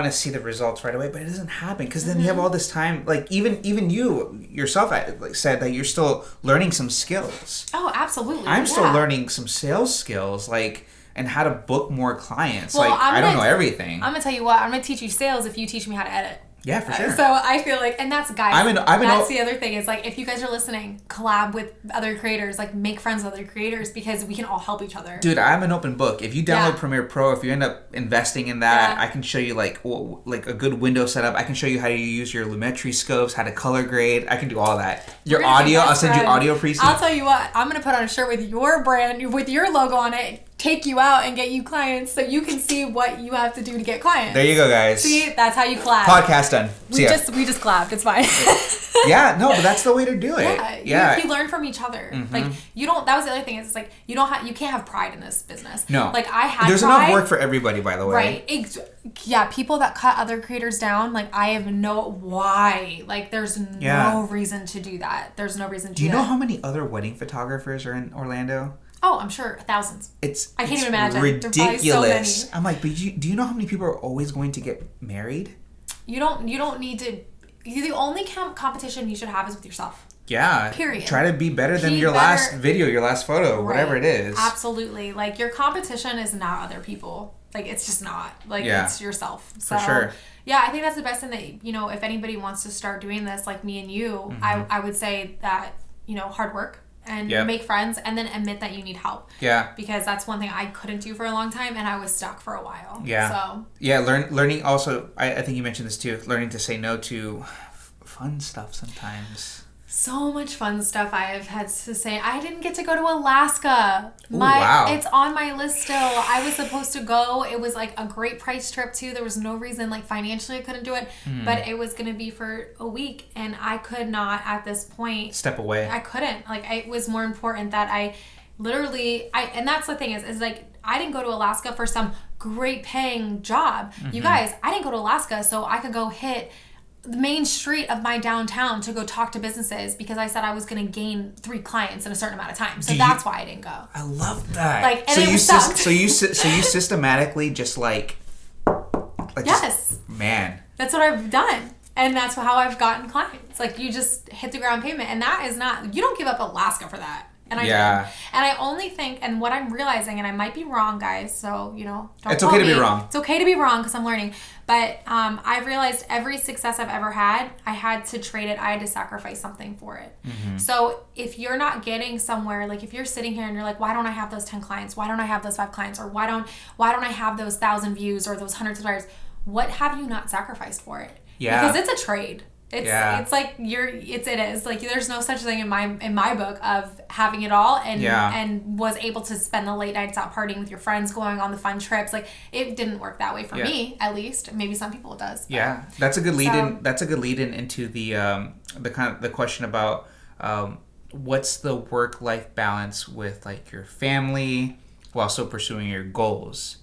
to see the results right away, but it doesn't happen because then you have all this time. Like, even you yourself said that you're still learning some skills. Oh, absolutely. I'm still learning some sales skills, like, and how to book more clients. Well, I don't know everything. I'm going to tell you what. I'm going to teach you sales if you teach me how to edit. Yeah, for sure. So I feel like, and that's guys. That's the other thing is like, if you guys are listening, collab with other creators, like make friends with other creators because we can all help each other. Dude, I'm an open book. If you download Premiere Pro, if you end up investing in that, I can show you like a good window setup. I can show you how to use your Lumetri scopes, how to color grade. I can do all that. Your audio, I'll send you audio presets. I'll tell you what, I'm gonna put on a shirt with your brand, with your logo on it. Take you out and get you clients so you can see what you have to do to get clients. There you go, guys. See, that's how you collab. Podcast done. We just collabed. It's fine. Yeah, no, but that's the way to do it. Yeah. You learn from each other. Like, you don't, that was the other thing is, it's like, you can't have pride in this business. No. Like, I had There's pride. enough work for everybody, by the way. Right. Yeah, people that cut other creators down, like, I have no, why? Like, there's no reason to do that. There's no reason to do that. Do you know how many other wedding photographers are in Orlando? Oh, I'm sure thousands. I can't even imagine. Ridiculous. So I'm like, but do you know how many people are always going to get married? You don't need to. The only competition you should have is with yourself. Yeah. Period. Try to be better than your last video, your last photo, whatever it is. Absolutely. Like, your competition is not other people. Like, it's just not. Like, it's yourself. So, for sure. Yeah, I think that's the best thing that, if anybody wants to start doing this, like me and you, I would say that, hard work and Yep. make friends, and then admit that you need help. Yeah. Because that's one thing I couldn't do for a long time, and I was stuck for a while. Yeah. So Yeah, learning also, I think you mentioned this too, learning to say no to fun stuff sometimes. so much fun stuff I have had to say. I didn't get to go to Alaska. Ooh, wow. It's on my list still. I was supposed to go. It was like a great price trip too. There was no reason, like financially I couldn't do it, but it was going to be for a week, and I could not at this point Step away. I couldn't. Like, it was more important that I literally, and that's the thing is like, I didn't go to Alaska for some great paying job. You guys, I didn't go to Alaska so I could go hit the main street of my downtown to go talk to businesses because I said I was going to gain 3 clients in a certain amount of time. So that's why I didn't go. I love that. Like, and so it you sucked. so you systematically just like Yes. Man. That's what I've done. And that's how I've gotten clients. Like, you just hit the ground pavement. And that is not, you don't give up Alaska for that. And I did. And I only think, and what I'm realizing, and I might be wrong, guys, so, don't It's okay to be wrong. It's okay to be wrong because I'm learning. But I've realized every success I've ever had, I had to trade it. I had to sacrifice something for it. So if you're not getting somewhere, like if you're sitting here and you're like, why don't I have those 10 clients? Why don't I have those 5 clients? Or why don't I have those 1,000 views or those 100 subscribers? What have you not sacrificed for it? Yeah. Because it's a trade. It's like it is like there's no such thing in my book of having it all and was able to spend the late nights out partying with your friends, going on the fun trips. Like, it didn't work that way for me, at least. Maybe some people it does. Yeah, that's a good lead in. That's a good lead in into the kind of the question about what's the work-life balance with like your family while still pursuing your goals.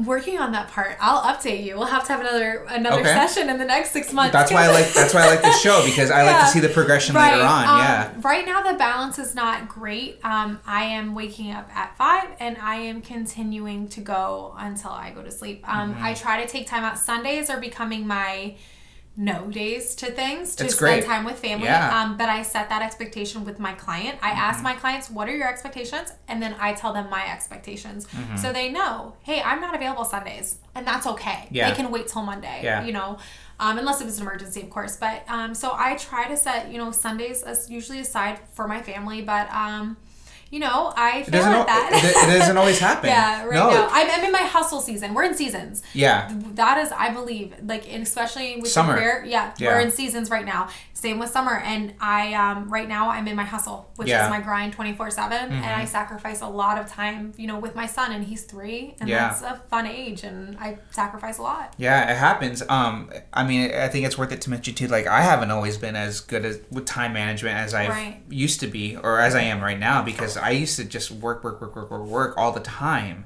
Working on that part. I'll update you. We'll have to have another session in the next 6 months. That's why I like this show, because I like to see the progression later on. Right now the balance is not great. I am waking up at 5 and I am continuing to go until I go to sleep. I try to take time out. Sundays are becoming my no days to things to spend time with family. But I set that expectation with my client. I ask my clients, what are your expectations? And then I tell them my expectations. So they know, hey, I'm not available Sundays. And that's okay. They can wait till Monday, unless it was an emergency, of course. But so I try to set, Sundays usually aside for my family. But I fail at that. It doesn't always happen. Now. I'm in my hustle season. We're in seasons. Yeah. That is, I believe, like, especially with summer. Career, we're in seasons right now. Same with summer. And I, right now, I'm in my hustle, which is my grind 24/7. And I sacrifice a lot of time, with my son, and he's 3. And that's a fun age. And I sacrifice a lot. Yeah, it happens. I think it's worth it to mention, too, like, I haven't always been as good with time management as I used to be, or as I am right now, because I used to just work all the time.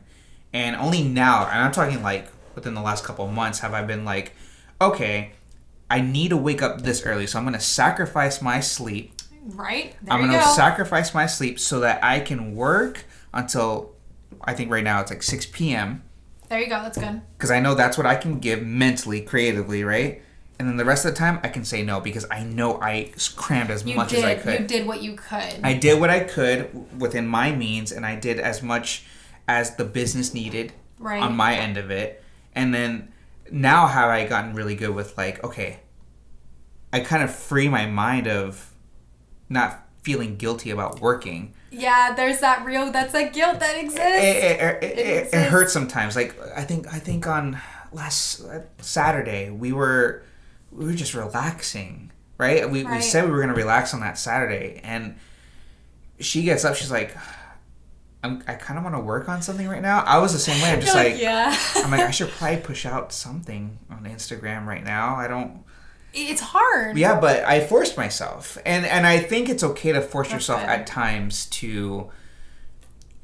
And only now, and I'm talking like within the last couple of months, have I been like, okay, I need to wake up this early, so I'm going to sacrifice my sleep. Right. I'm going to sacrifice my sleep so that I can work until, I think right now it's like 6 p.m. There you go. That's good. Because I know that's what I can give mentally, creatively, right? And then the rest of the time, I can say no because I know I crammed as much as I could. You did what you could. I did what I could within my means, and I did as much as the business needed on my end of it. And then now have I gotten really good with, like, okay, I kind of free my mind of not feeling guilty about working. Yeah, there's that guilt that exists. It hurts sometimes. Like, I think on last Saturday, we were just relaxing, right? We said we were going to relax on that Saturday, and she gets up, she's like, I kind of want to work on something right now. I was the same way. I'm just I'm like, I should probably push out something on Instagram right now. It's hard. Yeah, but I forced myself. And I think it's okay to force yourself at times to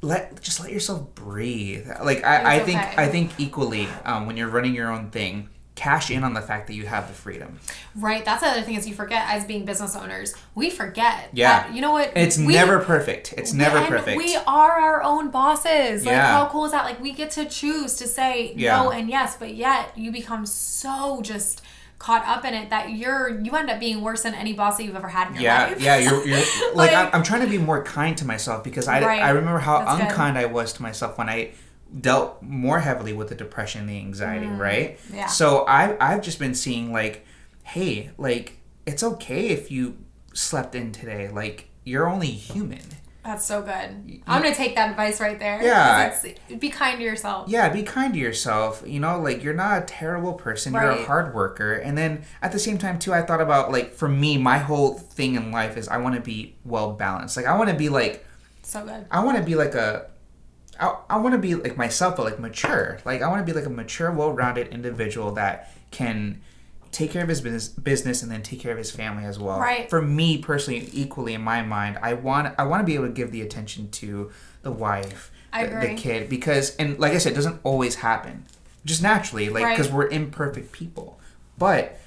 let yourself breathe. Like, I think equally, when you're running your own thing, cash in on the fact that you have the freedom. Right. That's the other thing is you forget as being business owners. We forget. Yeah. That, you know what? It's never perfect. It's never perfect. We are our own bosses. Like, how cool is that? Like, we get to choose to say no and yes, but yet you become so just caught up in it that you end up being worse than any boss that you've ever had in your life. Yeah, you're like I'm trying to be more kind to myself because I remember how unkind I was to myself when I dealt more heavily with the depression and the anxiety, right? Yeah. So I've just been seeing, like, hey, like, it's okay if you slept in today. Like, you're only human. That's so good. I'm going to take that advice right there. Yeah. Be kind to yourself. Yeah, be kind to yourself. You know, like, you're not a terrible person. Right. You're a hard worker. And then at the same time, too, I thought about, like, for me, my whole thing in life is I want to be well balanced. Like, I want to be like... So good. I want to be like I want to be like myself, but like mature. Like, I want to be like a mature, well-rounded individual that can take care of his business and then take care of his family as well. Right. For me personally, equally in my mind, I want to be able to give the attention to the wife, the kid, because, and like I said, it doesn't always happen, just naturally, like, because we're imperfect people. But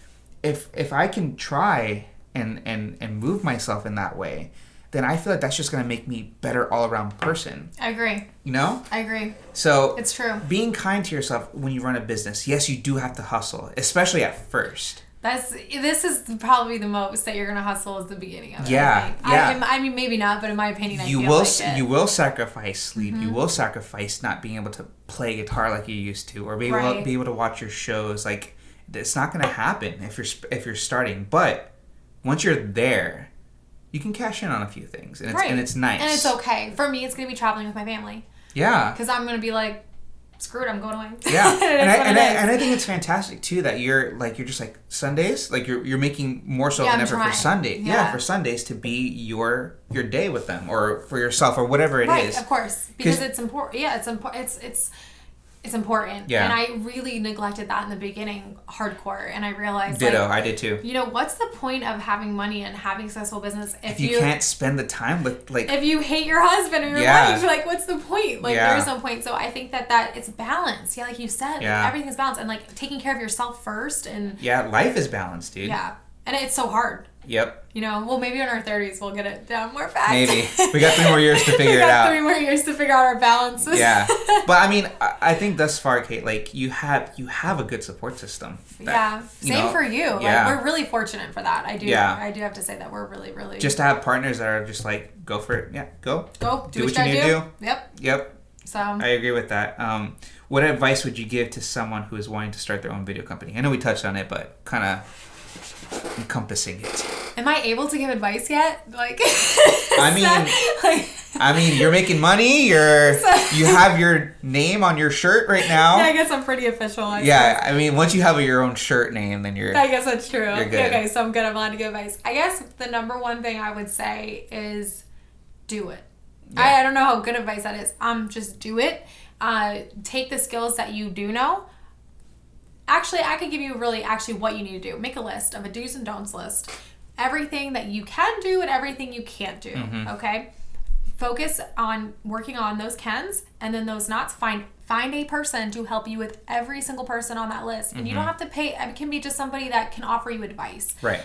if I can try and move myself in that way, then I feel like that's just going to make me better all-around person. I agree. You know? I agree. So, it's true. Being kind to yourself when you run a business, yes, you do have to hustle, especially at first. This is probably the most that you're going to hustle is the beginning of it. Yeah. I mean, maybe not, but in my opinion, I feel like it. You will sacrifice sleep. Mm-hmm. You will sacrifice not being able to play guitar like you used to, or be able to watch your shows. Like, it's not going to happen if you're starting. But once you're there, you can cash in on a few things, and it's nice. And it's okay. For me, it's going to be traveling with my family. Yeah. Because I'm going to be like, screw it, I'm going away. Yeah. and I think it's fantastic, too, that you're just like Sundays, like you're making more so than ever for Sunday. Yeah, for Sundays to be your day with them, or for yourself, or whatever it is. Right, of course. Because it's important. Yeah, it's important. Yeah. And I really neglected that in the beginning, hardcore. And I realized, ditto, I did too. You know, what's the point of having money and having a successful business if you can't spend the time with, like... If you hate your husband or your wife, like, what's the point? Like, there's no point. So I think that it's balance. Yeah, like you said. Yeah. Like, everything's balanced. And, like, taking care of yourself first. And yeah, life is balanced, dude. Yeah. And it's so hard. Yep. You know, well, maybe in our 30s we'll get it down more fast. Maybe. We got 3 more years to figure it out. 3 more years to figure out our balances. Yeah. But, I mean, I think thus far, Cait, like, you have a good support system. Same for you. Yeah. Like, we're really fortunate for that. I do have to say that we're really, really... Just to have partners that are just like, go for it. Yeah, go. Go. Do what you need to do. Yep. So... I agree with that. What advice would you give to someone who is wanting to start their own video company? I know we touched on it, but kind of encompassing it. Am I able to give advice yet? Like, I mean, you're making money. You have your name on your shirt right now. Yeah, I guess I'm pretty official. I mean, once you have your own shirt name, then you're... I guess that's true. You're good. Okay, so I'm good. I'm allowed to give advice. I guess the number one thing I would say is do it. Yeah. I don't know how good advice that is. Just do it. Take the skills that you do know. Actually, I could give you what you need to do. Make a list of a do's and don'ts list. Everything that you can do and everything you can't do. Mm-hmm. Okay? Focus on working on those cans, and then those nots. Find a person to help you with every single person on that list. And mm-hmm. you don't have to pay. It can be just somebody that can offer you advice. Right.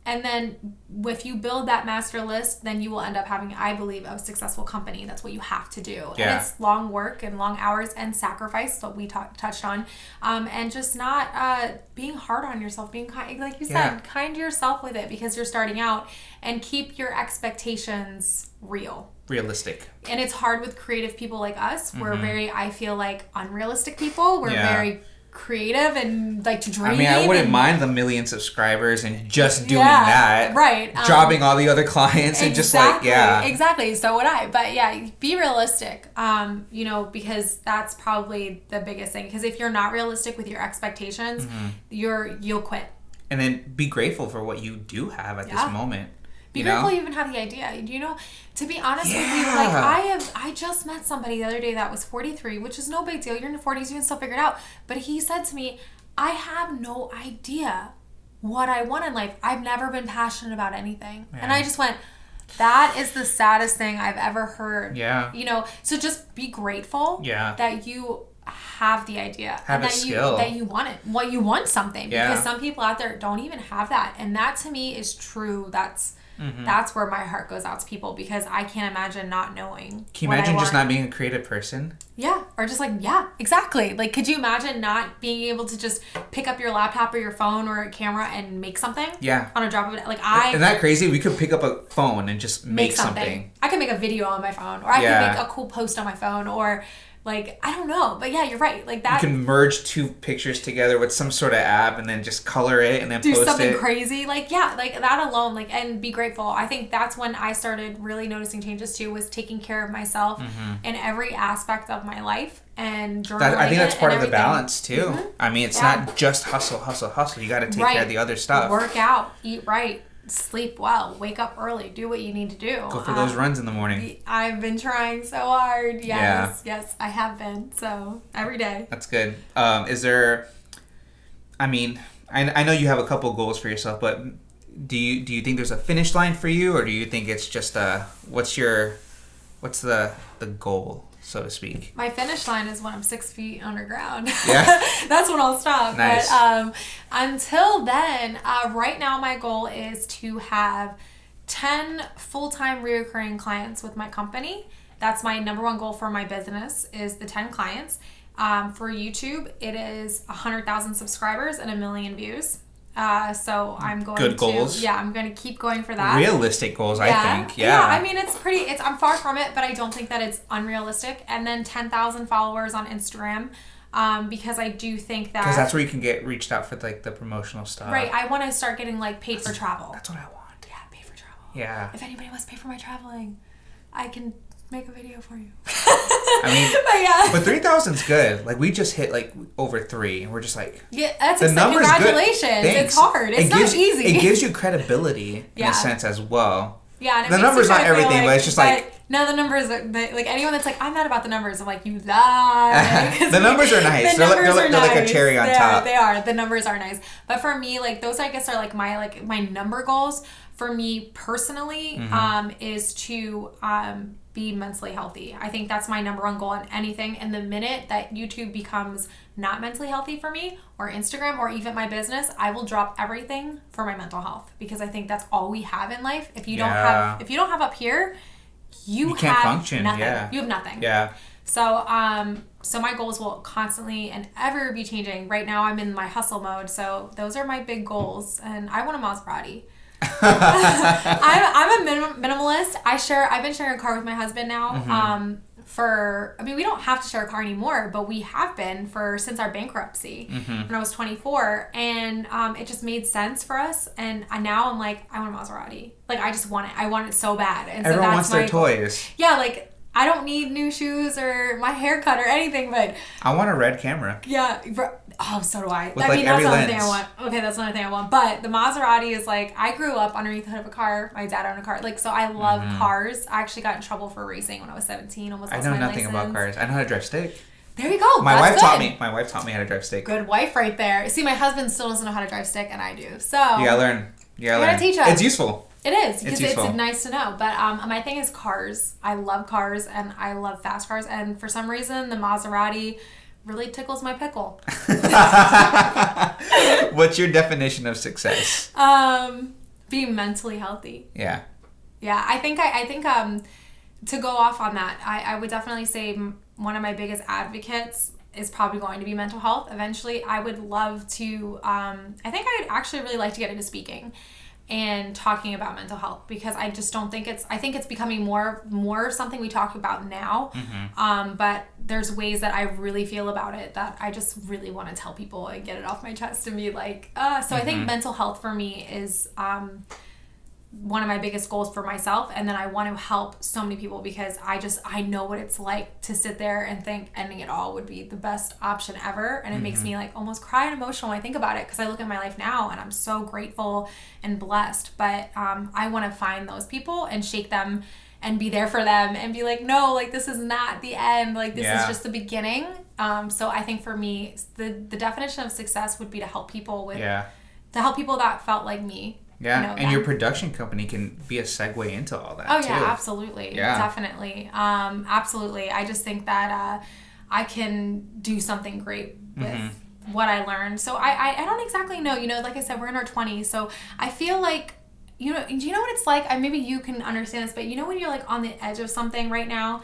And then if you build that master list, then you will end up having, I believe, a successful company. That's what you have to do. Yeah. And it's long work and long hours and sacrifice, what we touched on. And just not being hard on yourself, being kind, like you said, kind to yourself with it because you're starting out, and keep your expectations realistic. And it's hard with creative people like us. Mm-hmm. We're very, I feel like, unrealistic people. We're very creative and like to dream. I mean, I wouldn't mind the million subscribers and just doing that. Right. Dropping all the other clients and just like, Exactly. So would I. But yeah, be realistic. Because that's probably the biggest thing. Because if you're not realistic with your expectations, mm-hmm. you'll quit. And then be grateful for what you do have at this moment. Be grateful you even have the idea. To be honest with you, like I just met somebody the other day that was 43, which is no big deal. You're in your 40s, you can still figure it out. But he said to me, I have no idea what I want in life. I've never been passionate about anything. Yeah. And I just went, that is the saddest thing I've ever heard. Yeah. So just be grateful that you have the idea. Have and a skill. That you want it. Well, you want something. Yeah. Because some people out there don't even have that. And that to me is true. That's where my heart goes out to people, because I can't imagine not knowing. Can you imagine just not being a creative person? Yeah. Or just like, exactly. Like, could you imagine not being able to just pick up your laptop or your phone or a camera and make something? Yeah. On a drop of it. Like, Isn't that crazy? We could pick up a phone and just make something. I could make a video on my phone, or I could make a cool post on my phone, or Like, I don't know, but yeah, you're right. Like that. You can merge two pictures together with some sort of app and then just color it and then do post something it. crazy. Like, yeah, like that alone, like, and be grateful. I think that's when I started really noticing changes too, was taking care of myself in every aspect of my life and journaling. I think that's part of the everything. balance too. I mean, it's not just hustle. You got to take care of the other stuff. Work out, eat right, sleep well, wake up early, do what you need to do. Go for those runs in the morning. I've been trying so hard. Yes, I have been. So every day. That's good. Is there? I mean, I know you have a couple goals for yourself, but do you think there's a finish line for you, or do you think it's just what's the goal, so to speak? My finish line is when I'm 6 feet underground. Yeah. That's when I'll stop. Nice. But until then, right now my goal is to have 10 full-time reoccurring clients with my company. That's my number one goal for my business, is the 10 clients. For YouTube, it is 100,000 subscribers and 1 million views. So I'm going Good goals. Yeah, I'm going to keep going for that. Realistic goals, I think. Yeah. I mean, I'm far from it, but I don't think that it's unrealistic. And then 10,000 followers on Instagram, because I do think that... Because that's where you can get reached out for like the promotional stuff. Right. I want to start getting like paid for travel. That's what I want. Yeah, paid for travel. Yeah. If anybody wants to pay for my traveling, I can make a video for you. I mean, but yeah. But 3,000's good. Like, we just hit like over 3, and we're just like, yeah, that's the number's congratulations. Good. Thanks. It's hard. It's not easy. It gives you credibility in a sense as well. Yeah, and the number's not everything, but it's just like... No, the numbers are... like, anyone that's like, I'm not about the numbers, I'm like, you lie. The numbers are nice. They're like a cherry on top. They are. The numbers are nice. But for me, like, those, I guess, are like my number goals. For me personally, is to be mentally healthy. I think that's my number one goal in anything. And the minute that YouTube becomes not mentally healthy for me, or Instagram, or even my business, I will drop everything for my mental health, because I think that's all we have in life. If you don't have up here, you can't have function. Nothing. Yeah. You have nothing. Yeah. So my goals will constantly and ever be changing. Right now I'm in my hustle mode, so those are my big goals, and I want a Maserati. I'm a minimalist. I've been sharing a car with my husband now. We don't have to share a car anymore, but we have been since our bankruptcy when I was 24, and it just made sense for us. And now I'm like, I want a Maserati. Like, I just want it. I want it so bad. And everyone so wants their toys. Yeah, like, I don't need new shoes or my haircut or anything, but I want a red camera. Yeah. Oh, so do I. With that's another thing I want. Okay, that's another thing I want. But the Maserati is like, I grew up underneath the hood of a car. My dad owned a car. Like, so I love cars. I actually got in trouble for racing when I was 17. Almost lost my license. I know nothing about cars. I know how to drive stick. There you go. My wife taught me how to drive stick. Good wife right there. See, my husband still doesn't know how to drive stick, and I do. So you gotta learn. You gotta teach us. It's useful. It is, because it's nice to know. But my thing is cars. I love cars, and I love fast cars. And for some reason, the Maserati really tickles my pickle. What's your definition of success? Being mentally healthy. Yeah. Yeah, I think to go off on that, I would definitely say one of my biggest advocates is probably going to be mental health. Eventually, I would love to, I think I would actually really like to get into speaking and talking about mental health, because I just don't think I think it's becoming more something we talk about now. But there's ways that I really feel about it that I just really want to tell people and get it off my chest and be like, so I think mental health for me is one of my biggest goals for myself, and then I want to help so many people, because I know what it's like to sit there and think ending it all would be the best option ever, and it makes me like almost cry and emotional when I think about it, because I look at my life now and I'm so grateful and blessed, but I want to find those people and shake them and be there for them and be like, no, like, this is not the end, like, this is just the beginning. So I think for me, the definition of success would be to help people to help people that felt like me. Yeah, and your production company can be a segue into all that, too. Yeah, absolutely. Yeah. Definitely. Absolutely. I just think that I can do something great with what I learned. So I don't exactly know. Like I said, we're in our 20s, so I feel like, do you know what it's like? Maybe you can understand this, but when you're like on the edge of something right now,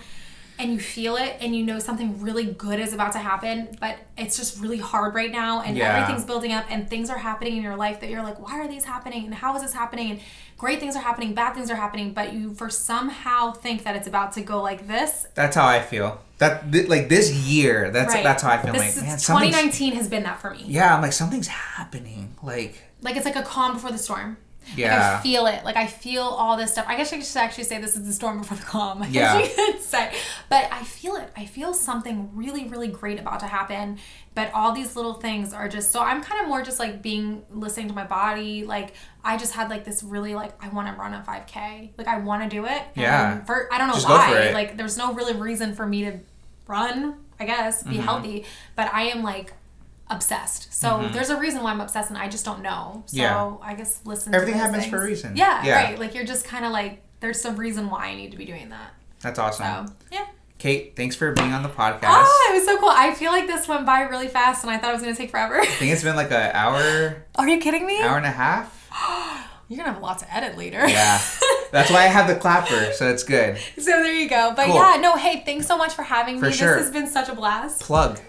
and you feel it and you know something really good is about to happen, but it's just really hard right now and everything's building up and things are happening in your life that you're like, why are these happening and how is this happening, and great things are happening, bad things are happening, but you for somehow think that it's about to go like this. That's how I feel. Like this year, that's how I feel. This, like, man, 2019 has been that for me. Yeah, I'm like, something's happening. Like it's like a calm before the storm. Yeah. Like I feel it. Like I feel all this stuff. I guess I should actually say this is the storm before the calm. Yeah. I should say. But I feel it. I feel something really, really great about to happen. But all these little things are just, so I'm kind of more just like listening to my body. Like I just had like this really like, I want to run a 5K. Like I want to do it. Yeah. And I don't know just why. Go for it. Like there's no really reason for me to run, I guess, be healthy. But I am like, obsessed. So there's a reason why I'm obsessed and I just don't know. So I guess listen Everything to happens things. for a reason. Yeah, right. Like you're just kind of like, there's some reason why I need to be doing that. That's awesome. So, yeah. Cait, thanks for being on the podcast. Oh, it was so cool. I feel like this went by really fast and I thought it was going to take forever. I think it's been like an hour. Are you kidding me? Hour and a half. You're going to have a lot to edit later. Yeah. That's why I have the clapper, so it's good. So there you go. But cool. yeah, no, hey, thanks so much for having me. Sure. This has been such a blast. Plug.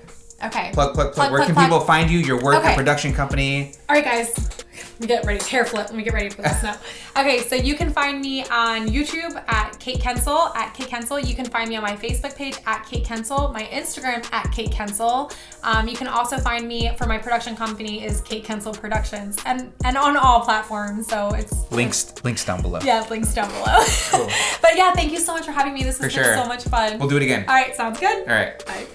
Okay. Plug. Where can people find you? Your work, your production company? All right, guys. Let me get ready. Hair flip. Let me get ready for this now. Okay, so you can find me on YouTube at Cait Kuentzel, at Cait Kuentzel. You can find me on my Facebook page at Cait Kuentzel, my Instagram at Cait Kuentzel. You can also find me for my production company is Cait Kuentzel Productions, and on all platforms. So it's links down below. Yeah, links down below. Cool. But yeah, thank you so much for having me. This has been so much fun. We'll do it again. All right, sounds good. All right. Bye.